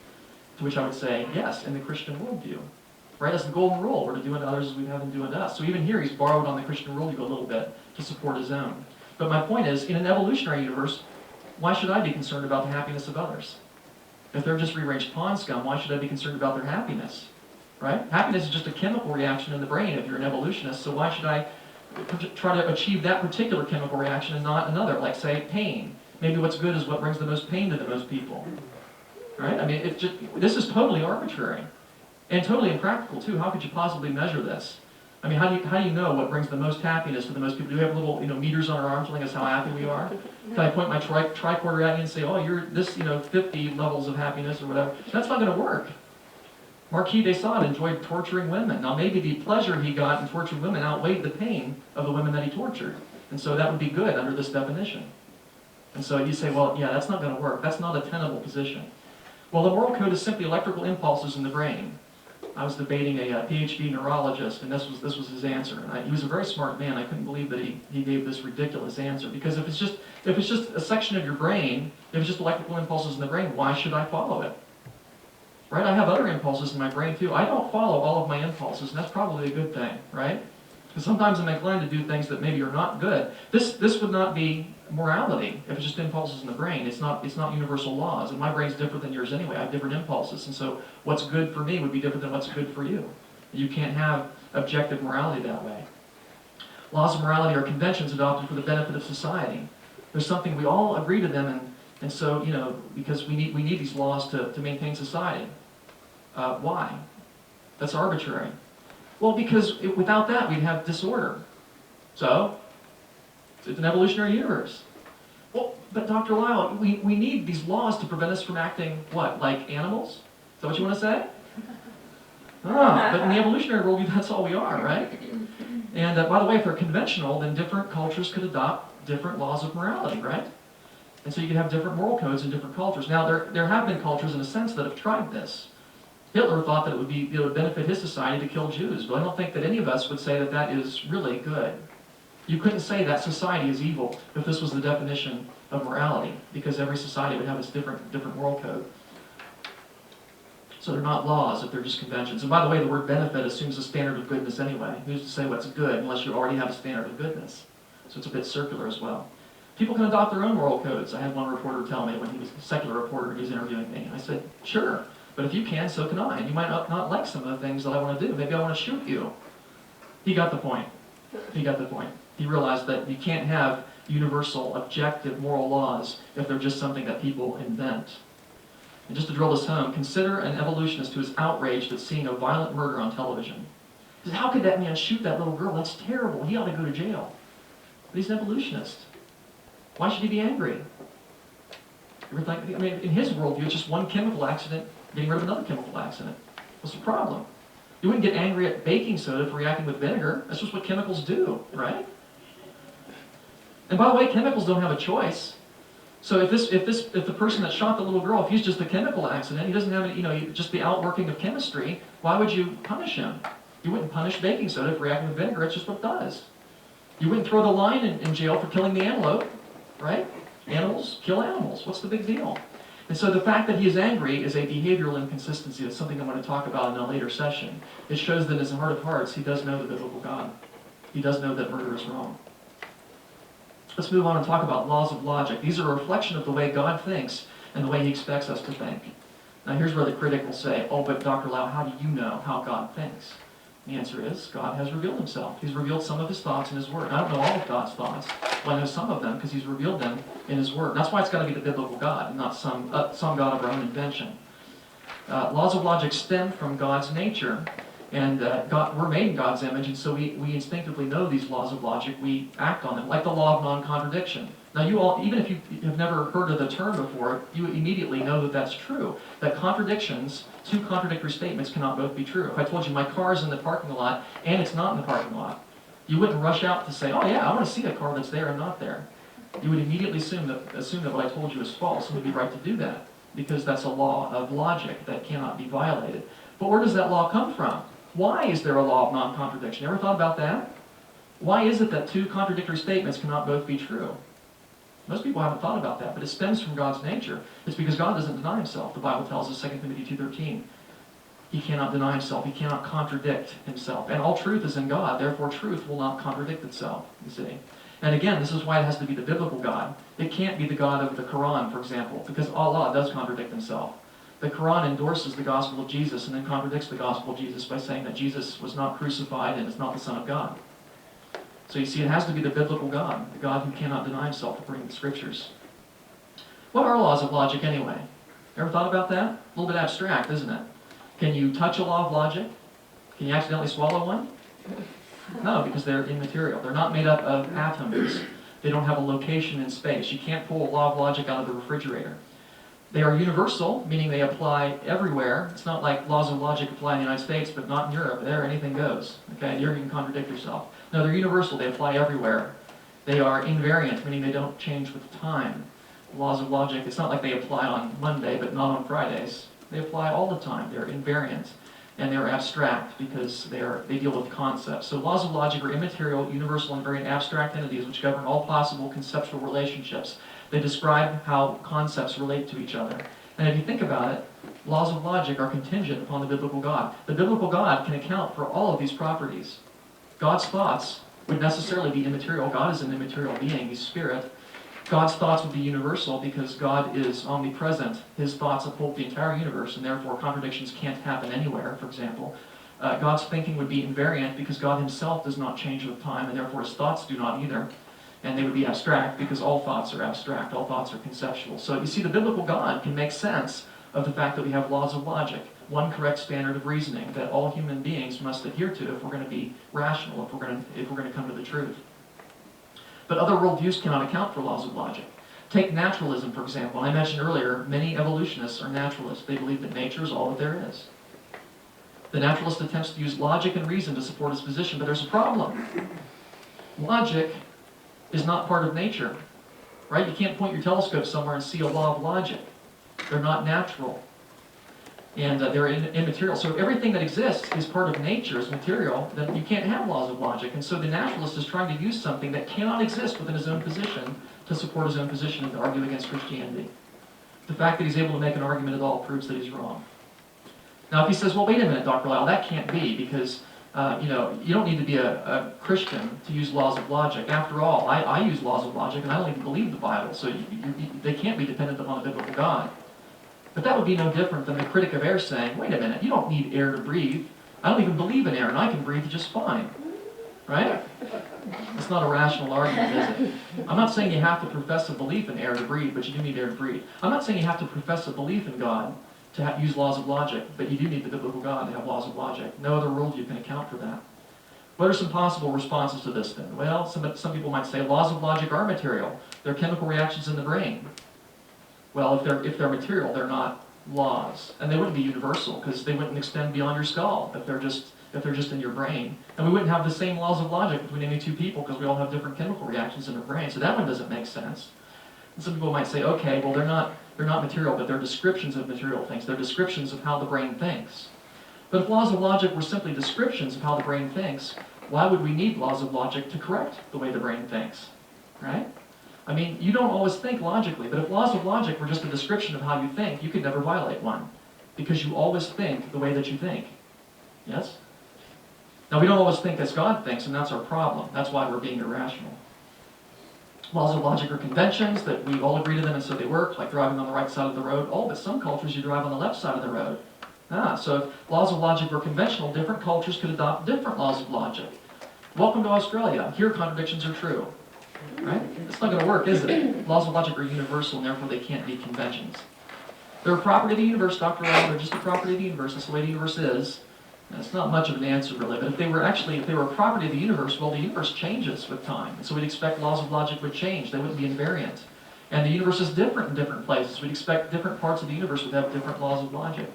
To which I would say, yes, in the Christian worldview. Right? That's the golden rule. We're to do unto others as we have them do unto us. So even here, he's borrowed on the Christian worldview a little bit to support his own. But my point is, in an evolutionary universe, why should I be concerned about the happiness of others? If they're just rearranged pawn scum, why should I be concerned about their happiness? Right? Happiness is just a chemical reaction in the brain if you're an evolutionist, so why should I try to achieve that particular chemical reaction and not another, like, say, pain? Maybe what's good is what brings the most pain to the most people. Right? I mean, this is totally arbitrary. And totally impractical, too. How could you possibly measure this? I mean, how do you know what brings the most happiness to the most people? Do we have little meters on our arms telling us how happy we are? Can I point my tricorder at you and say, oh, you're this 50 levels of happiness or whatever? That's not going to work. Marquis de Sade enjoyed torturing women. Now maybe the pleasure he got in torturing women outweighed the pain of the women that he tortured. And so that would be good under this definition. And so you say, well, yeah, that's not going to work. That's not a tenable position. Well, the moral code is simply electrical impulses in the brain. I was debating a PhD neurologist, and this was his answer. And he was a very smart man. I couldn't believe that he gave this ridiculous answer. Because if it's just a section of your brain, if it's just electrical impulses in the brain, why should I follow it? right? I have other impulses in my brain too. I don't follow all of my impulses, and that's probably a good thing, right? Because sometimes I'm inclined to do things that maybe are not good. This would not be morality if it's just impulses in the brain. It's not universal laws, and my brain's different than yours anyway. I have different impulses, and so what's good for me would be different than what's good for you. You can't have objective morality that way. Laws of morality are conventions adopted for the benefit of society. There's something we all agree to them, and so, you know, because we need these laws to maintain society. Why? That's arbitrary. Well, because without that, we'd have disorder. So, it's an evolutionary universe. Well, but Dr. Lyle, we need these laws to prevent us from acting, what, like animals? Is that what you want to say? But in the evolutionary worldview, that's all we are, right? And by the way, if they're conventional, then different cultures could adopt different laws of morality, right? And so you can have different moral codes in different cultures. Now, there have been cultures, in a sense, that have tried this. Hitler thought that it would benefit his society to kill Jews, but I don't think that any of us would say that that is really good. You couldn't say that society is evil if this was the definition of morality, because every society would have its different moral code. So they're not laws if they're just conventions. And by the way, the word benefit assumes a standard of goodness anyway. Who's to say what's good unless you already have a standard of goodness? So it's a bit circular as well. People can adopt their own moral codes. I had one reporter tell me when he was a secular reporter, he was interviewing me. I said, sure, but if you can, so can I. And you might not like some of the things that I want to do. Maybe I want to shoot you. He got the point. He got the point. He realized that you can't have universal, objective moral laws if they're just something that people invent. And just to drill this home, consider an evolutionist who is outraged at seeing a violent murder on television. He says, how could that man shoot that little girl? That's terrible. He ought to go to jail. But he's an evolutionist. Why should he be angry? I mean, in his worldview, it's just one chemical accident getting rid of another chemical accident. What's the problem? You wouldn't get angry at baking soda for reacting with vinegar. That's just what chemicals do, right? And by the way, chemicals don't have a choice. So if the person that shot the little girl, if he's just a chemical accident, he doesn't have any, just the outworking of chemistry, why would you punish him? You wouldn't punish baking soda for reacting with vinegar. It's just what it does. You wouldn't throw the lion in jail for killing the antelope, right? Animals kill animals. What's the big deal? And so the fact that he is angry is a behavioral inconsistency. That's something I'm going to talk about in a later session. It shows that in his heart of hearts, he does know the biblical God. He does know that murder is wrong. Let's move on and talk about laws of logic. These are a reflection of the way God thinks and the way he expects us to think. Now here's where the critic will say, oh, but Dr. Lau, how do you know how God thinks? The answer is, God has revealed himself. He's revealed some of his thoughts in his word. I don't know all of God's thoughts, but I know some of them because he's revealed them in his word. That's why it's got to be the biblical God and not some God of our own invention. Laws of logic stem from God's nature. And we're made in God's image, and so we instinctively know these laws of logic. We act on them, like the law of non-contradiction. Now, you all, even if you have never heard of the term before, you immediately know that that's true. That two contradictory statements cannot both be true. If I told you my car is in the parking lot and it's not in the parking lot, you wouldn't rush out to say, oh yeah, I want to see a car that's there and not there. You would immediately assume that what I told you is false, and would be right to do that, because that's a law of logic that cannot be violated. But where does that law come from? Why is there a law of non-contradiction? Ever thought about that? Why is it that two contradictory statements cannot both be true? Most people haven't thought about that, but it stems from God's nature. It's because God doesn't deny himself. The Bible tells us, 2 Timothy 2:13, he cannot deny himself. He cannot contradict himself. And all truth is in God. Therefore, truth will not contradict itself, you see. And again, this is why it has to be the biblical God. It can't be the God of the Quran, for example, because Allah does contradict himself. The Quran endorses the gospel of Jesus and then contradicts the gospel of Jesus by saying that Jesus was not crucified and is not the Son of God. So you see, it has to be the biblical God, the God who cannot deny himself according to the Scriptures. What are laws of logic anyway? Ever thought about that? A little bit abstract, isn't it? Can you touch a law of logic? Can you accidentally swallow one? No, because they're immaterial. They're not made up of atoms. They don't have a location in space. You can't pull a law of logic out of the refrigerator. They are universal, meaning they apply everywhere. It's not like laws of logic apply in the United States, but not in Europe. There, anything goes. Okay, you're going to contradict yourself. No, they're universal. They apply everywhere. They are invariant, meaning they don't change with time. Laws of logic, it's not like they apply on Monday, but not on Fridays. They apply all the time. They're invariant, and they're abstract because they deal with concepts. So laws of logic are immaterial, universal, invariant, abstract entities which govern all possible conceptual relationships. They describe how concepts relate to each other. And if you think about it, laws of logic are contingent upon the biblical God. The biblical God can account for all of these properties. God's thoughts would necessarily be immaterial. God is an immaterial being, He's spirit. God's thoughts would be universal because God is omnipresent. His thoughts uphold the entire universe, and therefore contradictions can't happen anywhere, for example. God's thinking would be invariant because God Himself does not change with time, and therefore His thoughts do not either. And they would be abstract because all thoughts are abstract, all thoughts are conceptual. So you see, the biblical God can make sense of the fact that we have laws of logic, one correct standard of reasoning that all human beings must adhere to if we're going to be rational, if we're going to come to the truth. But other worldviews cannot account for laws of logic. Take naturalism, for example. I mentioned earlier, many evolutionists are naturalists. They believe that nature is all that there is. The naturalist attempts to use logic and reason to support his position, but there's a problem. Logic is not part of nature, right? You can't point your telescope somewhere and see a law of logic. They're not natural. And they're immaterial. So if everything that exists is part of nature, is material, then you can't have laws of logic. And so the naturalist is trying to use something that cannot exist within his own position to support his own position and to argue against Christianity. The fact that he's able to make an argument at all proves that he's wrong. Now if he says, well, wait a minute, Dr. Lyle, that can't be because you don't need to be a Christian to use laws of logic. After all, I use laws of logic and I don't even believe the Bible, so they can't be dependent upon a biblical God. But that would be no different than the critic of air saying, wait a minute, you don't need air to breathe. I don't even believe in air, and I can breathe just fine. Right? It's not a rational argument, is it? I'm not saying you have to profess a belief in air to breathe, but you do need air to breathe. I'm not saying you have to profess a belief in God to use laws of logic, but you do need the biblical God to have laws of logic. No other worldview can account for that. What are some possible responses to this then? Well, some people might say laws of logic are material. They're chemical reactions in the brain. Well, if they're material, they're not laws, and they wouldn't be universal because they wouldn't extend beyond your skull if they're just in your brain. And we wouldn't have the same laws of logic between any two people because we all have different chemical reactions in our brain. So that one doesn't make sense. And some people might say, okay, well they're not material, but they're descriptions of material things. They're descriptions of how the brain thinks. But if laws of logic were simply descriptions of how the brain thinks, why would we need laws of logic to correct the way the brain thinks? Right? I mean, you don't always think logically, but if laws of logic were just a description of how you think, you could never violate one, because you always think the way that you think. Yes? Now, we don't always think as God thinks, and that's our problem. That's why we're being irrational. Laws of logic are conventions that we all agree to them, and so they work, like driving on the right side of the road. Oh, but some cultures you drive on the left side of the road. So if laws of logic were conventional, different cultures could adopt different laws of logic. Welcome to Australia. Here, contradictions are true. Right? It's not going to work, is it? Laws of logic are universal, and therefore they can't be conventions. They're a property of the universe, Dr. Lyle. They're just a property of the universe. That's the way the universe is. And it's not much of an answer, really. But if they were a property of the universe, well, the universe changes with time. And so we'd expect laws of logic would change. They wouldn't be invariant. And the universe is different in different places. We'd expect different parts of the universe would have different laws of logic.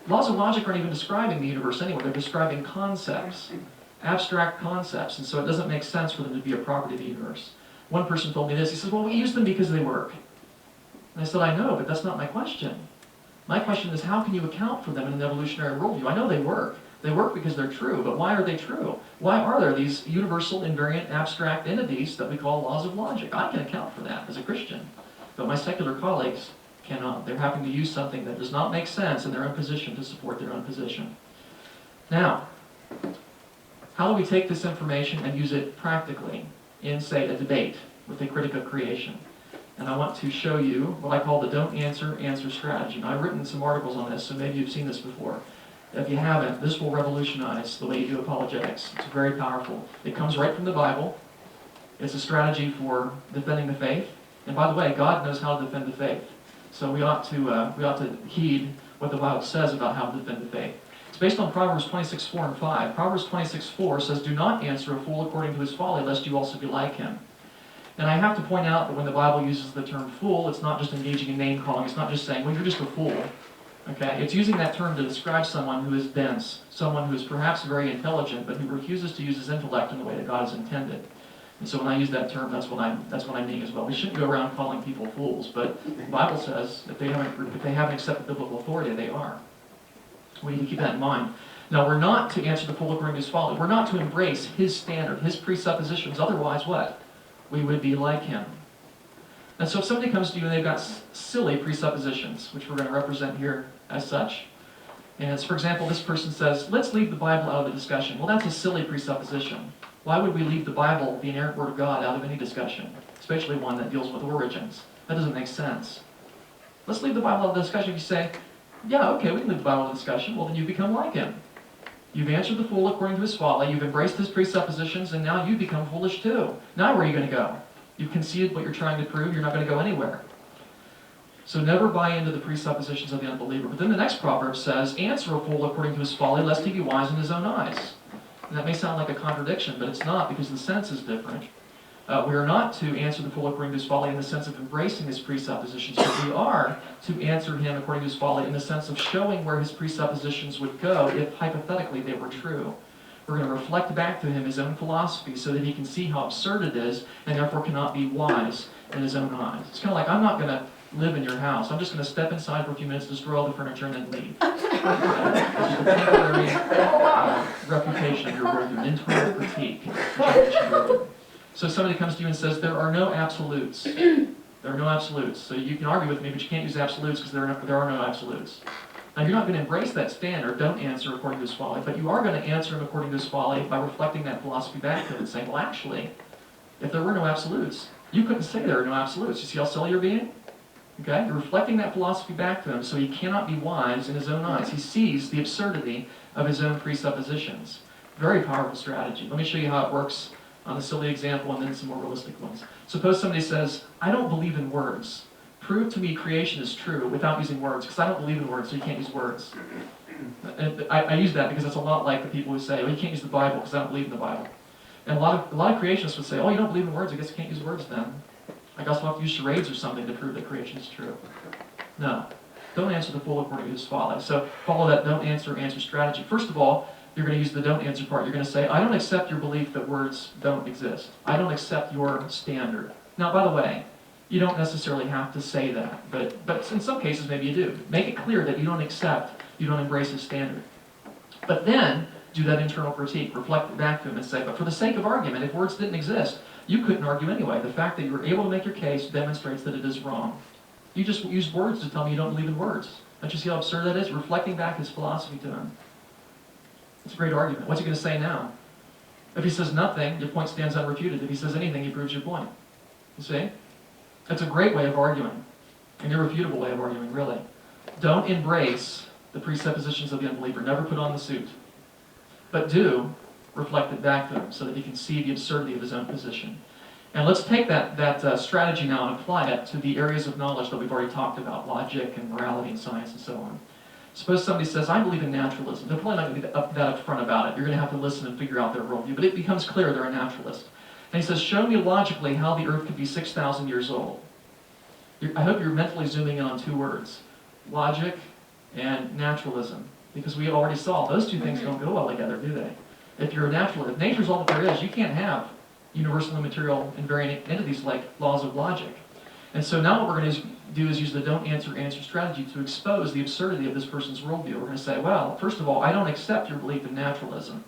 Laws of logic aren't even describing the universe anyway. They're describing concepts, abstract concepts. And so it doesn't make sense for them to be a property of the universe. One person told me this. He says, well, we use them because they work. And I said, I know, but that's not my question. My question is, how can you account for them in an evolutionary worldview? I know they work. They work because they're true, but why are they true? Why are there these universal, invariant, abstract entities that we call laws of logic? I can account for that as a Christian, but my secular colleagues cannot. They're having to use something that does not make sense in their own position to support their own position. Now, how do we take this information and use it practically in, say, a debate with a critic of creation? And I want to show you what I call the don't answer, answer strategy. Now, I've written some articles on this, so maybe you've seen this before. If you haven't, this will revolutionize the way you do apologetics. It's very powerful. It comes right from the Bible. It's a strategy for defending the faith. And by the way, God knows how to defend the faith. So we ought to heed what the Bible says about how to defend the faith. It's based on Proverbs 26:4 and 5. Proverbs 26:4 says, do not answer a fool according to his folly, lest you also be like him. And I have to point out that when the Bible uses the term fool, it's not just engaging in name-calling. It's not just saying, well, you're just a fool. Okay? It's using that term to describe someone who is dense, someone who is perhaps very intelligent, but who refuses to use his intellect in the way that God has intended. And so when I use that term, that's what I mean as well. We shouldn't go around calling people fools, but the Bible says if they haven't accepted biblical authority, they are. We need to keep that in mind. Now, we're not to answer the fool according to his folly. We're not to embrace his standard, his presuppositions. Otherwise, what? We would be like him. And so if somebody comes to you and they've got silly presuppositions, which we're going to represent here as such, and it's, for example, this person says, let's leave the Bible out of the discussion. Well, that's a silly presupposition. Why would we leave the Bible, the inerrant Word of God, out of any discussion, especially one that deals with origins? That doesn't make sense. Let's leave the Bible out of the discussion. If you say, yeah, okay, we can leave the Bible out of the discussion, well, then you become like him. You've answered the fool according to his folly, you've embraced his presuppositions, and now you become foolish too. Now where are you going to go? You've conceded what you're trying to prove, you're not going to go anywhere. So never buy into the presuppositions of the unbeliever. But then the next proverb says, answer a fool according to his folly, lest he be wise in his own eyes. And that may sound like a contradiction, but it's not, because the sense is different. We are not to answer the fool according to his folly in the sense of embracing his presuppositions, but we are to answer him according to his folly in the sense of showing where his presuppositions would go if hypothetically they were true. We're going to reflect back to him his own philosophy so that he can see how absurd it is and therefore cannot be wise in his own eyes. It's kind of like, I'm not going to live in your house. I'm just going to step inside for a few minutes, destroy all the furniture, and then leave. It's a temporary refutation of your worldview, an internal critique. So somebody comes to you and says, there are no absolutes. There are no absolutes. So you can argue with me, but you can't use absolutes because there are no absolutes. Now you're not going to embrace that standard, don't answer according to his folly, but you are going to answer him according to his folly by reflecting that philosophy back to him and saying, well actually, if there were no absolutes, you couldn't say there are no absolutes. You see how silly you're being? Okay? You're reflecting that philosophy back to him so he cannot be wise in his own eyes. He sees the absurdity of his own presuppositions. Very powerful strategy. Let me show you how it works on a silly example and then some more realistic ones. Suppose somebody says, I don't believe in words. Prove to me creation is true without using words, because I don't believe in words, so you can't use words. And I use that because it's a lot like the people who say, well, you can't use the Bible because I don't believe in the Bible. And a lot of creationists would say, oh, you don't believe in words, I guess you can't use words then. I guess we'll have to use charades or something to prove that creation is true. No. Don't answer the fool according to his folly. So follow that don't answer strategy. First of all, you're going to use the don't answer part. You're going to say, I don't accept your belief that words don't exist. I don't accept your standard. Now, by the way, you don't necessarily have to say that, but in some cases maybe you do. Make it clear that you don't accept, you don't embrace his standard. But then, do that internal critique, reflect it back to him and say, but for the sake of argument, if words didn't exist, you couldn't argue anyway. The fact that you were able to make your case demonstrates that it is wrong. You just use words to tell me you don't believe in words. Don't you see how absurd that is? Reflecting back his philosophy to him. It's a great argument. What's he going to say now? If he says nothing, your point stands unrefuted. If he says anything, he proves your point. You see? That's a great way of arguing. An irrefutable way of arguing, really. Don't embrace the presuppositions of the unbeliever. Never put on the suit. But do reflect it back to him so that he can see the absurdity of his own position. And let's take that strategy now and apply it to the areas of knowledge that we've already talked about, logic and morality and science and so on. Suppose somebody says, I believe in naturalism. They're probably not going to be that upfront about it. You're going to have to listen and figure out their worldview. But it becomes clear they're a naturalist. And he says, show me logically how the earth could be 6,000 years old. I hope you're mentally zooming in on two words. Logic and naturalism. Because we already saw those two things don't go well together, do they? If you're a naturalist, if nature's all that there is, you can't have universally material invariant entities like laws of logic. And so now what we're going to do is use the don't answer strategy to expose the absurdity of this person's worldview. We're going to say, well, first of all, I don't accept your belief in naturalism.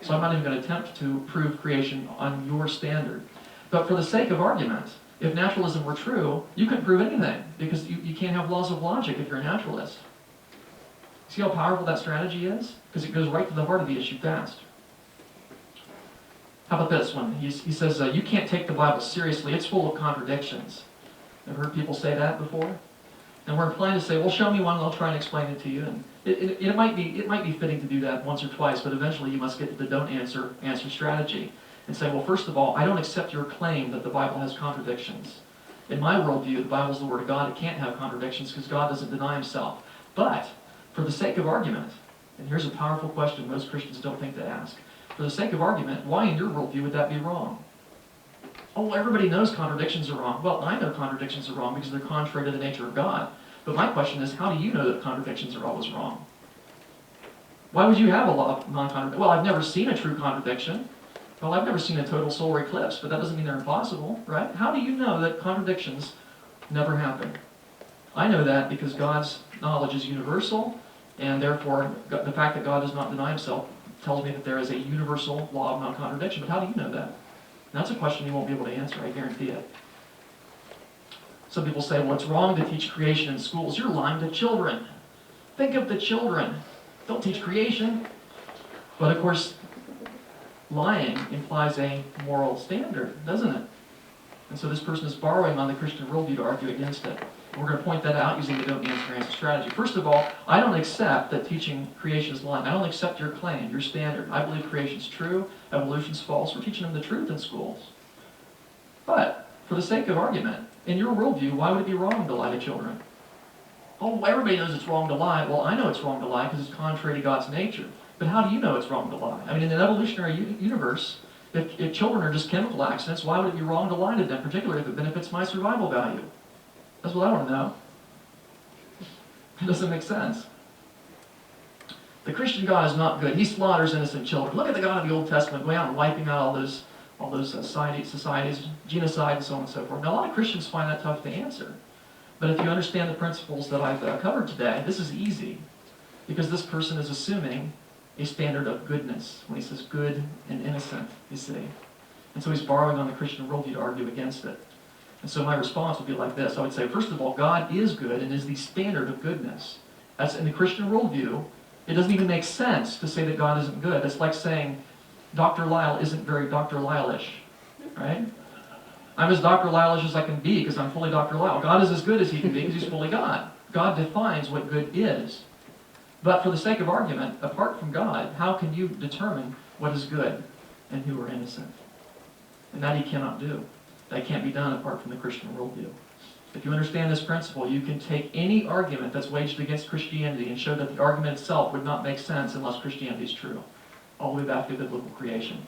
So I'm not even going to attempt to prove creation on your standard. But for the sake of argument, if naturalism were true, you couldn't prove anything, because you can't have laws of logic if you're a naturalist. See how powerful that strategy is? Because it goes right to the heart of the issue fast. How about this one? He says, you can't take the Bible seriously. It's full of contradictions. Ever heard people say that before? And we're inclined to say, well, show me one and I'll try and explain it to you. And it might be fitting to do that once or twice, but eventually you must get to the don't answer strategy and say, well, first of all, I don't accept your claim that the Bible has contradictions. In my worldview, the Bible is the Word of God. It can't have contradictions because God doesn't deny himself. But for the sake of argument, and here's a powerful question most Christians don't think to ask, for the sake of argument, why in your worldview would that be wrong? Oh, well, everybody knows contradictions are wrong. Well, I know contradictions are wrong because they're contrary to the nature of God. But my question is, how do you know that contradictions are always wrong? Why would you have a law of non-contradiction? Well, I've never seen a true contradiction. Well, I've never seen a total solar eclipse, but that doesn't mean they're impossible, right? How do you know that contradictions never happen? I know that because God's knowledge is universal, and therefore the fact that God does not deny himself tells me that there is a universal law of non-contradiction. But how do you know that? And that's a question you won't be able to answer, I guarantee it. Some people say, well, it's wrong to teach creation in schools. You're lying to children. Think of the children. Don't teach creation. But of course, lying implies a moral standard, doesn't it? And so this person is borrowing on the Christian worldview to argue against it. And we're going to point that out using the don't answer strategy. First of all, I don't accept that teaching creation is lying. I don't accept your claim, your standard. I believe creation is true, evolution is false. We're teaching them the truth in schools. But, for the sake of argument, in your worldview, why would it be wrong to lie to children? Oh, everybody knows it's wrong to lie. Well, I know it's wrong to lie because it's contrary to God's nature. But how do you know it's wrong to lie? I mean, in an evolutionary universe, if children are just chemical accidents, why would it be wrong to lie to them, particularly if it benefits my survival value? That's what I want to know. It doesn't make sense. The Christian God is not good. He slaughters innocent children. Look at the God of the Old Testament going out and wiping out all those societies, genocide, and so on and so forth. Now, a lot of Christians find that tough to answer. But if you understand the principles that I've covered today, this is easy. Because this person is assuming a standard of goodness. When he says good and innocent, you see. And so he's borrowing on the Christian worldview to argue against it. And so my response would be like this. I would say, first of all, God is good and is the standard of goodness. That's in the Christian worldview. It doesn't even make sense to say that God isn't good. It's like saying Dr. Lyle isn't very Dr. Lyle-ish, right? I'm as Dr. Lyle-ish as I can be because I'm fully Dr. Lyle. God is as good as he can be because he's fully God. God defines what good is. But for the sake of argument, apart from God, how can you determine what is good and who are innocent? And that he cannot do. That can't be done apart from the Christian worldview. If you understand this principle, you can take any argument that's waged against Christianity and show that the argument itself would not make sense unless Christianity is true, all the way back to biblical creation.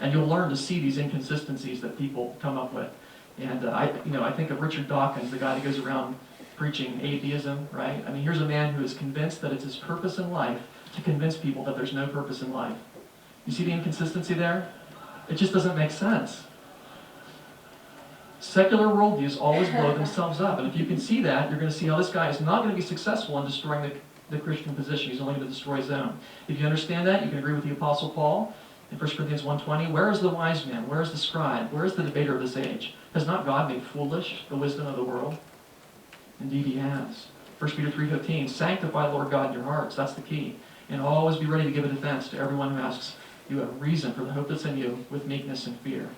And you'll learn to see these inconsistencies that people come up with. And I think of Richard Dawkins, the guy that goes around preaching atheism, right? I mean, here's a man who is convinced that it's his purpose in life to convince people that there's no purpose in life. You see the inconsistency there? It just doesn't make sense. Secular worldviews always blow themselves up. And if you can see that, you're going to see how this guy is not going to be successful in destroying the Christian position. He's only going to destroy his own. If you understand that, you can agree with the Apostle Paul in 1 Corinthians 1:20. Where is the wise man? Where is the scribe? Where is the debater of this age? Has not God made foolish the wisdom of the world? Indeed he has. 1 Peter 3:15. Sanctify the Lord God in your hearts. That's the key. And always be ready to give a defense to everyone who asks you a reason for the hope that's in you with meekness and fear.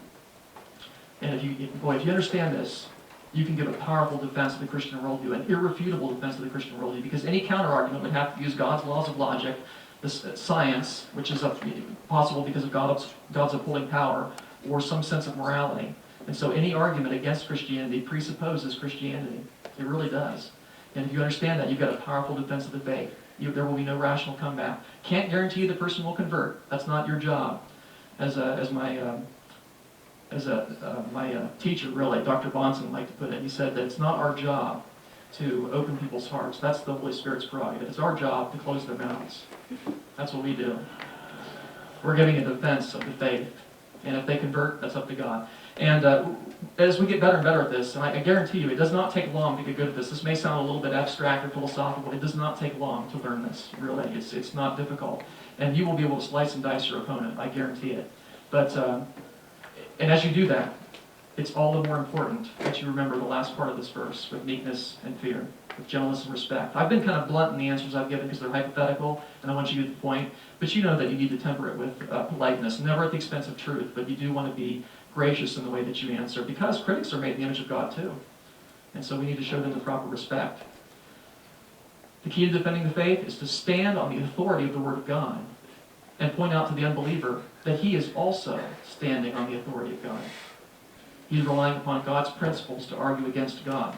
And if you understand this, you can give a powerful defense of the Christian worldview, an irrefutable defense of the Christian worldview, because any counter-argument would have to use God's laws of logic, this science, which is possible because of God's upholding power, or some sense of morality. And so any argument against Christianity presupposes Christianity. It really does. And if you understand that, you've got a powerful defense of the faith. There will be no rational comeback. Can't guarantee the person will convert. That's not your job. As my teacher, really, Dr. Bonson liked to put it, he said that it's not our job to open people's hearts. That's the Holy Spirit's prerogative. It's our job to close their mouths. That's what we do. We're giving a defense of the faith. And if they convert, that's up to God. And as we get better and better at this, and I guarantee you, it does not take long to get good at this. This may sound a little bit abstract or philosophical. It does not take long to learn this, really. It's not difficult. And you will be able to slice and dice your opponent. I guarantee it. But and as you do that, it's all the more important that you remember the last part of this verse with meekness and fear, with gentleness and respect. I've been kind of blunt in the answers I've given because they're hypothetical, and I want you to get the point. But you know that you need to temper it with politeness, never at the expense of truth, but you do want to be gracious in the way that you answer, because critics are made in the image of God too. And so we need to show them the proper respect. The key to defending the faith is to stand on the authority of the Word of God and point out to the unbeliever that he is also standing on the authority of God. He's relying upon God's principles to argue against God.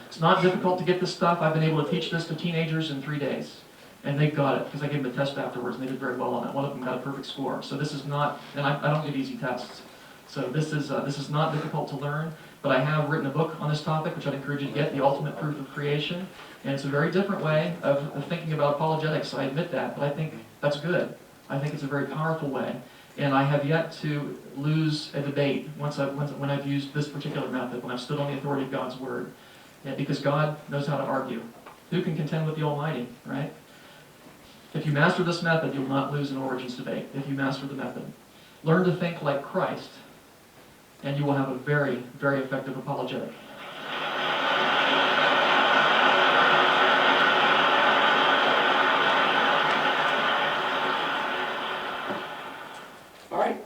It's not difficult to get this stuff. I've been able to teach this to teenagers in 3 days. And they got it, because I gave them a test afterwards, and they did very well on it. One of them got a perfect score. So this is not, and I don't give easy tests. So this is not difficult to learn. But I have written a book on this topic, which I'd encourage you to get, The Ultimate Proof of Creation. And it's a very different way of thinking about apologetics. I admit that, but I think that's good. I think it's a very powerful way. And I have yet to lose a debate when I've used this particular method, when I've stood on the authority of God's Word. Yeah, because God knows how to argue. Who can contend with the Almighty, right? If you master this method, you'll not lose an origins debate, if you master the method. Learn to think like Christ, and you will have a very, very effective apologetic.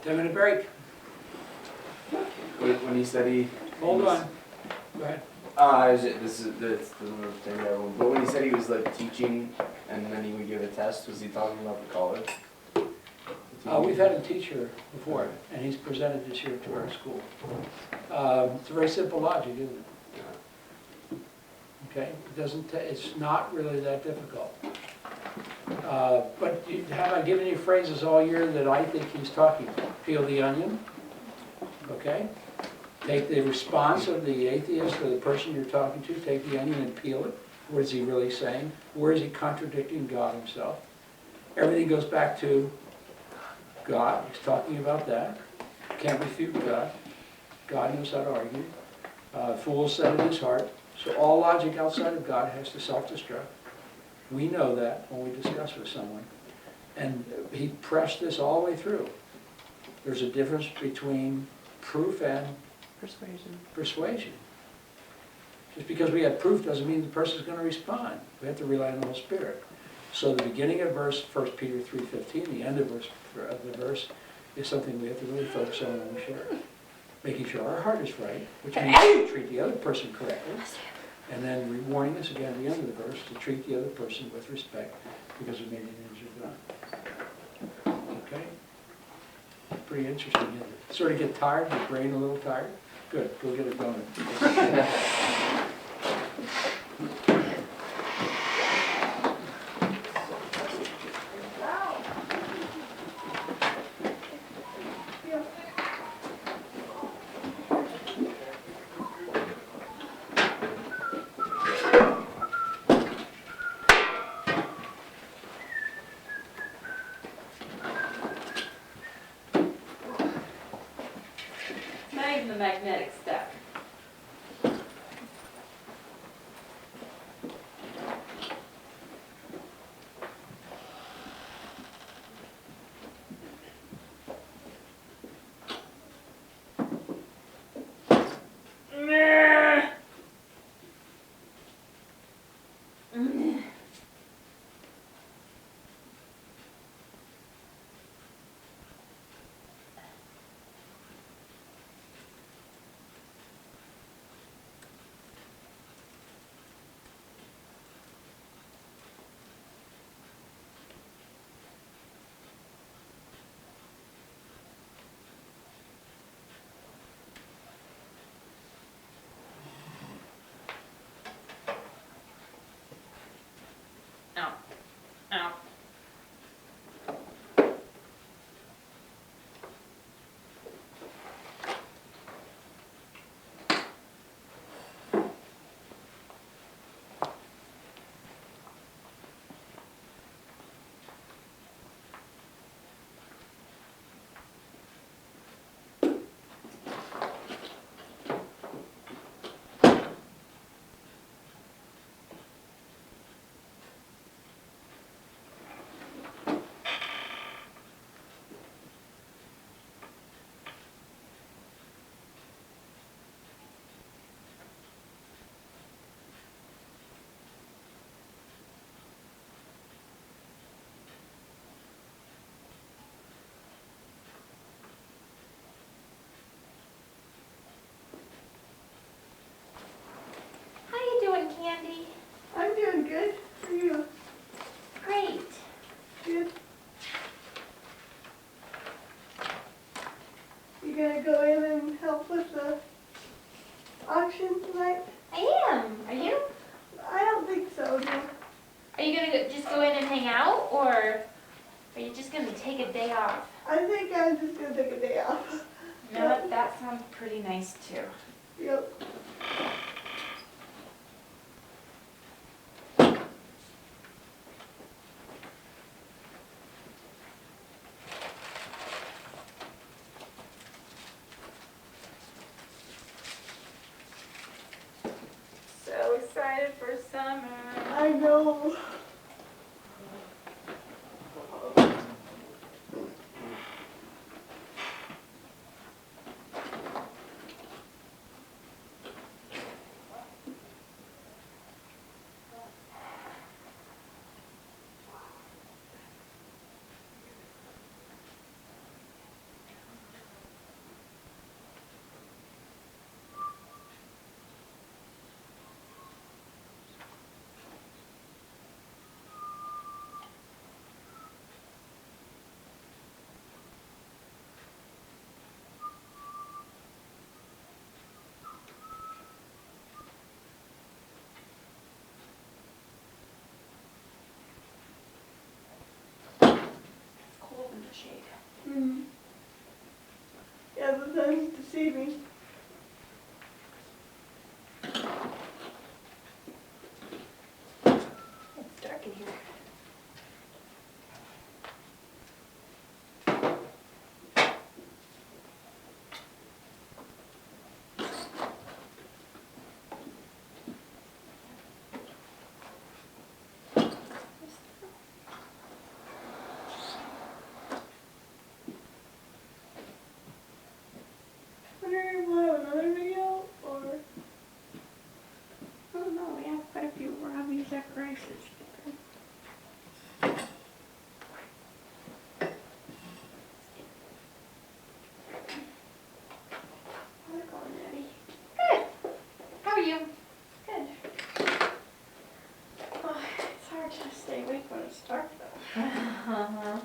10-minute break. When he said he... Hold on. Go ahead. This is the thing that one. But when he said he was like teaching and then he would give a test, was he talking about the college? We've had him teach here before, and he's presented this year to our school. It's a very simple logic, isn't it? Okay, it doesn't, it's not really that difficult. But have I given you phrases all year that I think he's talking about? Peel the onion, okay? Take the response of the atheist or the person you're talking to, take the onion and peel it. What is he really saying? Where is he contradicting God himself? Everything goes back to God. He's talking about that. Can't refute God. God knows how to argue. Fool said in his heart. So all logic outside of God has to self-destruct. We know that when we discuss with someone. And he pressed this all the way through. There's a difference between proof and persuasion. Just because we have proof doesn't mean the person's going to respond. We have to rely on the Holy Spirit. So the beginning of verse, 1 Peter 3:15, the end of the verse is something we have to really focus on when we share. Making sure our heart is right, which means to treat the other person correctly. And then warning us again at the end of the verse to treat the other person with respect because we made an image of God. Okay? Pretty interesting, isn't it? Sort of get tired, your brain a little tired? Good, go get a donut. Not even the magnetic stuff. Ow. Ow. How you doing, Candy? I'm doing good. How are you? Great. Good. You gonna go in and help with the auction tonight? I am. Are you? I don't think so, no. Are you gonna just go in and hang out, or are you just gonna take a day off? I think I'm just gonna take a day off. No, that sounds pretty nice too. Yep. So excited for summer. I know. see me. It's dark in here. Wondering if we'll have another video or I don't know, we have quite a few Robbie's decorations. How's it going, Debbie? Good. How are you? Good. Oh, it's hard to stay awake when it's dark though. Uh-huh.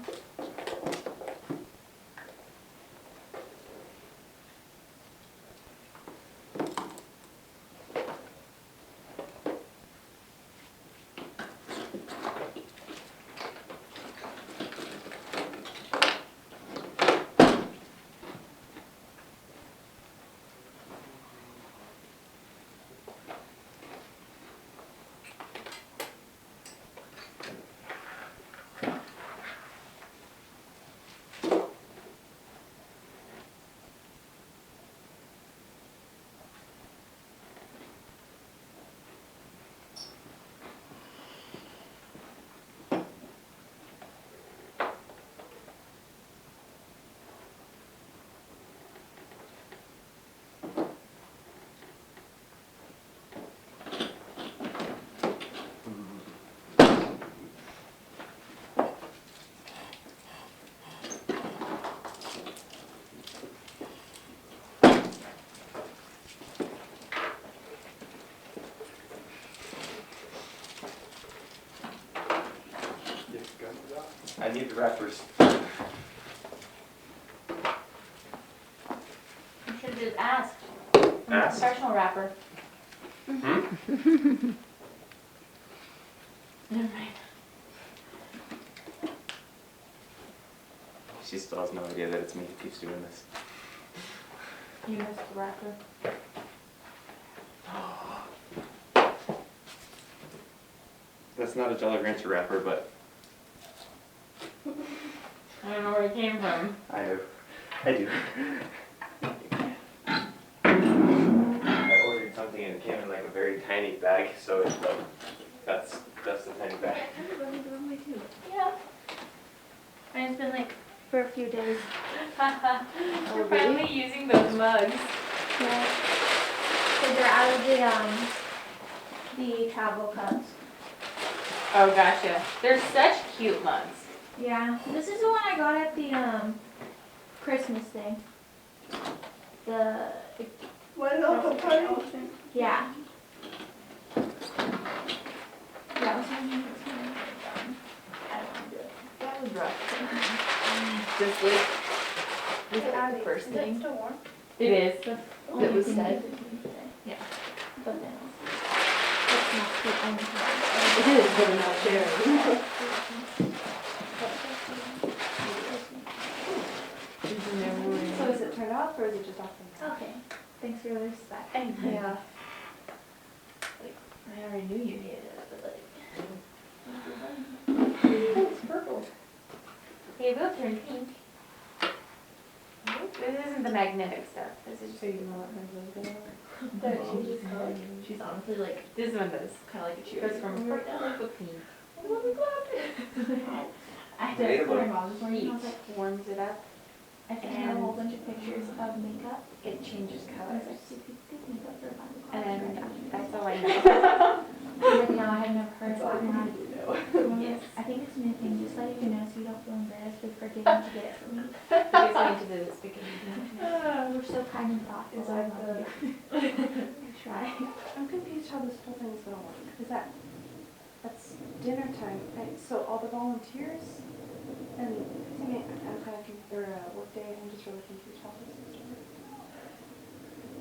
I need the wrappers. You should just ask. I'm a Ask? professional rapper. Hmm? Never mind. She still has no idea that it's me who keeps doing this. You missed the rapper. That's not a Jolly Rancher wrapper, but I don't know where it came from. I do. I do. I ordered something and it came in like a very tiny bag, so it's like, that's the tiny bag. Yeah. Mine's been like for a few days. We're really? finally using those mugs. Yeah. So they're out of the travel cups. Oh, gotcha. They're such cute mugs. Yeah, this is the one I got at the Christmas thing. The What Uncle Party? yeah. That was one. I don't want to do it. That was rough. Just like the first thing. still warm? It is. That was said. Yeah. But then it's not the only time. It is, but I'm not sharing. So is it turned off or is it just off? Okay. Thanks for your respect. Yeah. Like, I already knew you hated it, but like. It's purple. Hey, it will turn pink. This isn't the magnetic stuff. This is just. So you know what her She's honestly like This one does. kind of like a It goes from purple to pink. I did it for my mom this morning. Heat I was like, warms it up. I sent her a whole bunch of pictures of makeup. It changes I colors. was like, stupid makeup for fun. And that's all I know. But now I have never heard of that. Yes. I think it's a new thing, just letting you know so you don't feel embarrassed with forgetting to get it for me. You guys went to do this because We're so kind and thoughtful. I love you. I try. I'm confused how this whole thing is gonna work. Is that's dinner time, right? So all the volunteers and I'm kind of work day. I'm just really confused how this is going.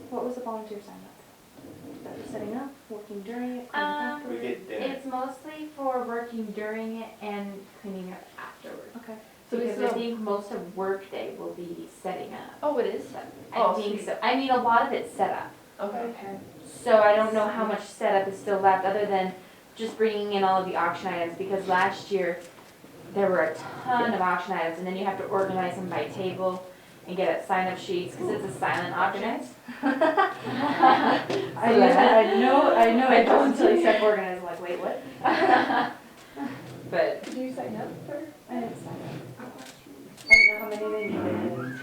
What was the volunteer sign up? That was setting up, working during it, cleaning We afterwards. get dinner. it's mostly for working during it and cleaning up afterwards. Okay. Because I think most of workday will be setting up. Oh, it is? I think so. I mean, a lot of it's set up. Okay. So I don't know how much setup is still left, other than just bringing in all of the auction items, because last year, there were a ton of auction items, and then you have to organize them by table and get it sign-up sheets, because it's a silent auction. I know, I don't until you said organized, I'm like, wait, what? But, Did you sign up for? I didn't sign up. I don't know how many they needed.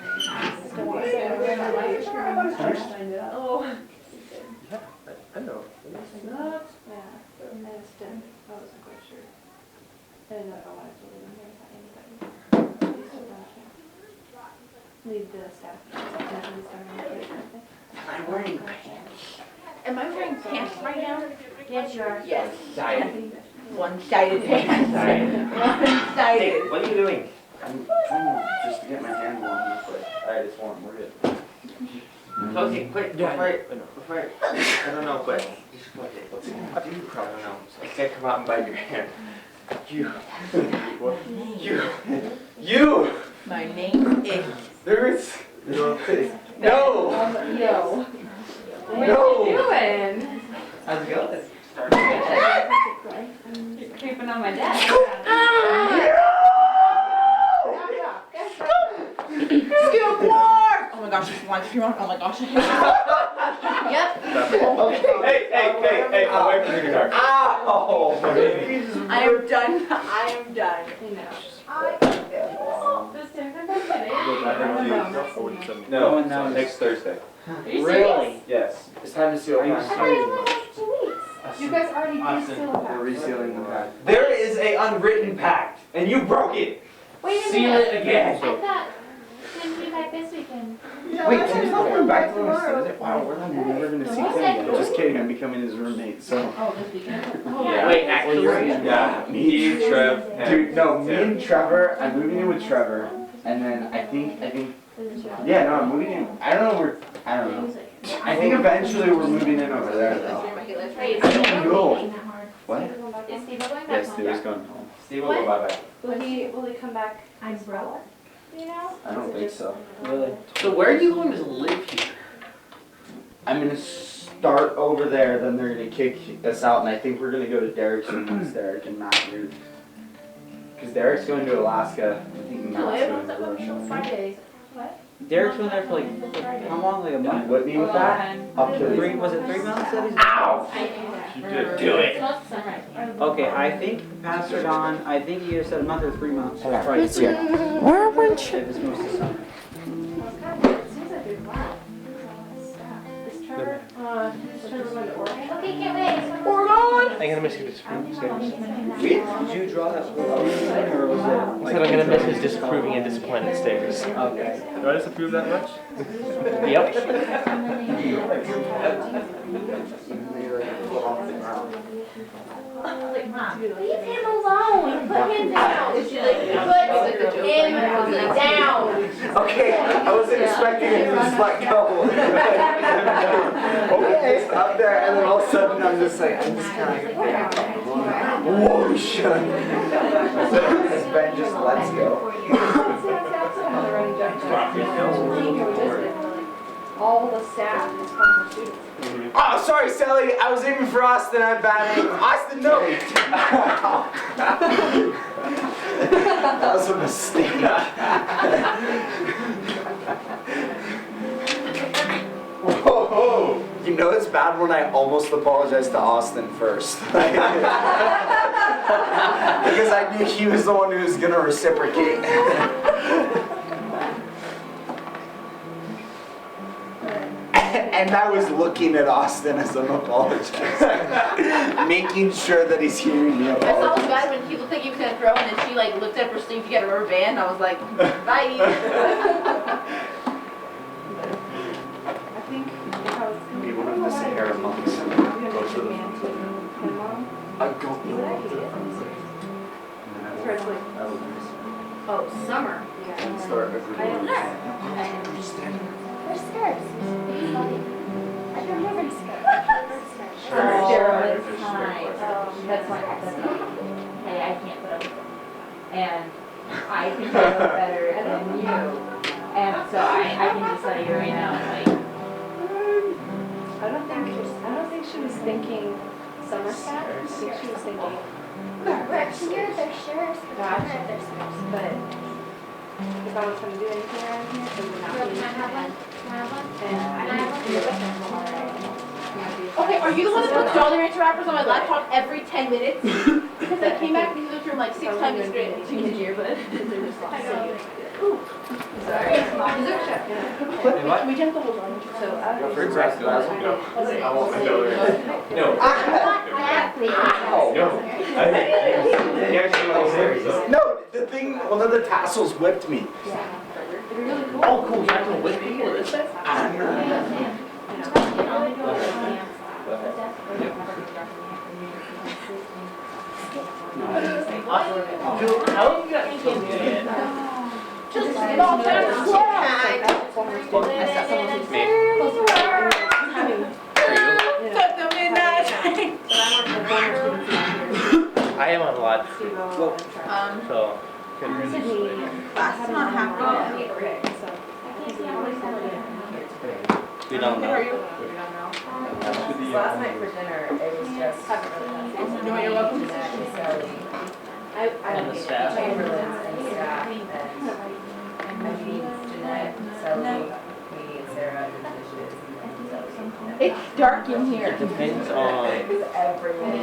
Still want to sign up. I signed up. Oh. I know. Yeah, I just didn't, I wasn't quite sure. I didn't know if I wanted to leave them here without anybody. Leave the staff. Am I wearing pants? Am I wearing pants right now? yes, you are. Yes. One-sided. One-sided pants. One-sided. Hey, what are you doing? I'm trying just to get my hand warm real quick. Alright, it's warm, we're good. Okay, quick, before I don't know, but just click it. What's it gonna do? I don't know. It's gonna come out and bite your hand. You. My name is. There is. No. Yo. No. What are you doing? How's it going? You're creeping on my desk. Skillboard! Oh my gosh, it's one. Oh my gosh. Yep. Hey, away from the guitar. Ow! I am done. I am done. This time I'm not kidding. No, next Thursday. Are you serious? Really? Yes. It's time to seal I thought you only had 2 weeks. You guys already did seal a We're resealing the pack. There is a unwritten pact, and you broke it. Wait a Seal minute. it again. I thought Tim be back this weekend. Wait, Tim's not coming back till next Thursday? Wow, we're never gonna see What's Tim that? again. Just kidding, I'm becoming his roommate, so. Oh, this weekend? Yeah. Wait, actually? Yeah, me, Trev, Dude, no, me and Trevor, I'm moving in with Trevor, and then I think, yeah, no, I'm moving in, I don't know. I think eventually we're moving in over there though. Wait, is Steve going No. back? What? Is Steve going back Yes, home? Steve's going home. Steve will go bye-bye. Will he come back? I'm broke. You know? I don't think so. Really? So where are you going to live here? I'm gonna start over there, then they're gonna kick us out, and I think we're gonna go to Derek's room once Derek and Matt move. Cause Derek's going to Alaska, I think No, Matt's everyone's going at work to till Fridays. What? Derek's been there for like, how long, like a month? Whitney with that? Up to Was it 3 months that he's been? Ow! I knew that. You did. Do it. It's not sunrise. Okay, I think Pastor Don, I think he said a month or 3 months. Right, 3 months. Where went you? It was most of the summer. It seems like there's a lot. Is Trevor going to Oregon? Okay, can't wait. I'm gonna miss his Did you draw that whole thing, or was it? I said I'm gonna miss his disapproving and disappointed stares. Okay. Do I disapprove that much? Yep. Like, Mom, leave him alone. Put him down. She's like, put him down. Okay, I wasn't expecting it to just let go. Okay, it's up there, and then all of a sudden I'm just kind of whoosh. As Ben just lets go. All the staff is from the students. Oh, sorry, Sally. I was aiming for Austin. I'm batting. Austin, no. That was a mistake. Whoa. You know it's bad when I almost apologized to Austin first. Because I knew he was the one who was going to reciprocate. And I was looking at Austin as I'm apologizing. Making sure that he's hearing me I apologize. felt bad when he looked like he was gonna throw and then she like looked up her sleeve to get a rubber band. I was like, bye. I think if I was Be one of the Sahara monks. I'm gonna Go to the him mom. I don't know. That's where it's like, That would be nice. Oh, summer. yeah. Start every day. Where's skirts? I don't have any skirts. Sure. Oh, it's fine. That's why I said, hey, I can't put up with it. And I think I know better than you. And so I can just tell you right now, like, I don't think she was thinking Somerset. I think she was thinking, We're here, they're sheriffs, but Gotcha. they're sheriffs. but if I was gonna do anything around here, it would not Can be. I have one? Can I have one? And I Can I have didn't one? feel like Okay, are you the one that puts Jolly Rancher wrappers on my laptop every 10 minutes? Because I came back into this room like 6 times straight. teenage year, but they're just lost. Sorry. We jumped the whole line. So I Go for it, Zach. Go. I won't go there. No. That, please. No. No, the thing, one of the tassels whipped me. Oh, cool. You have to whip people with this? Dude, how you got so good? Just get off that Took the midnight train. I am on a lot, so couldn't really switch. That's not happening. We don't know. Last night for dinner, it was just No, you're welcome. Jeanette and Sally, And the staff. Chamberlain and staff, and I mean, Jeanette, Sally, me, and Sarah did the dishes. and Sally. It's dark in It here. depends on, Because everyone is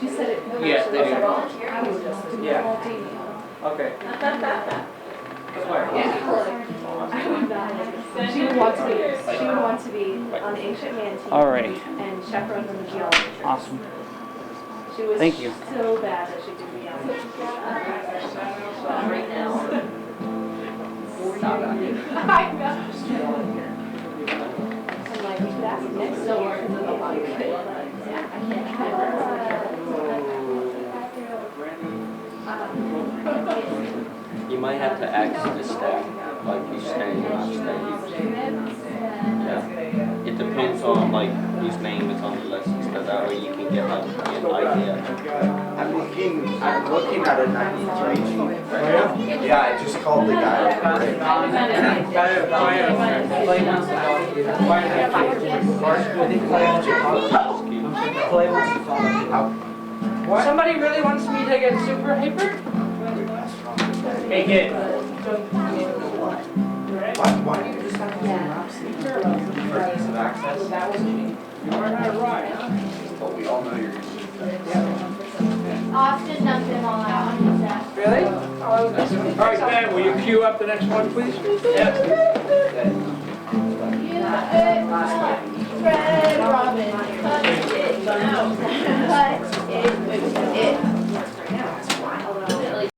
She said it. yes, they do. volunteering, it was just. Yeah. Okay. She would want to be on the ancient man team. Alrighty, And chaperone on the geology trip. awesome. She was Thank you. so bad that she did geology. Right now. I know. I'm like, we should ask him next door. Yeah, I can't You might have to ask the staff, like you staying or not staying. Yeah. It depends on like whose name is on the lessons, because that way you can get like an idea. I'm looking at a 93. Yeah, I just called the guy. Somebody really wants me to get super hyper? Hey, kid. Why do you just have to for ease of access? You're not right. But we all know you're gonna use that. Austin dumped them all out on his desk. Really? All right, Ben, will you cue up the next one, please? Fred Robin. Cut it.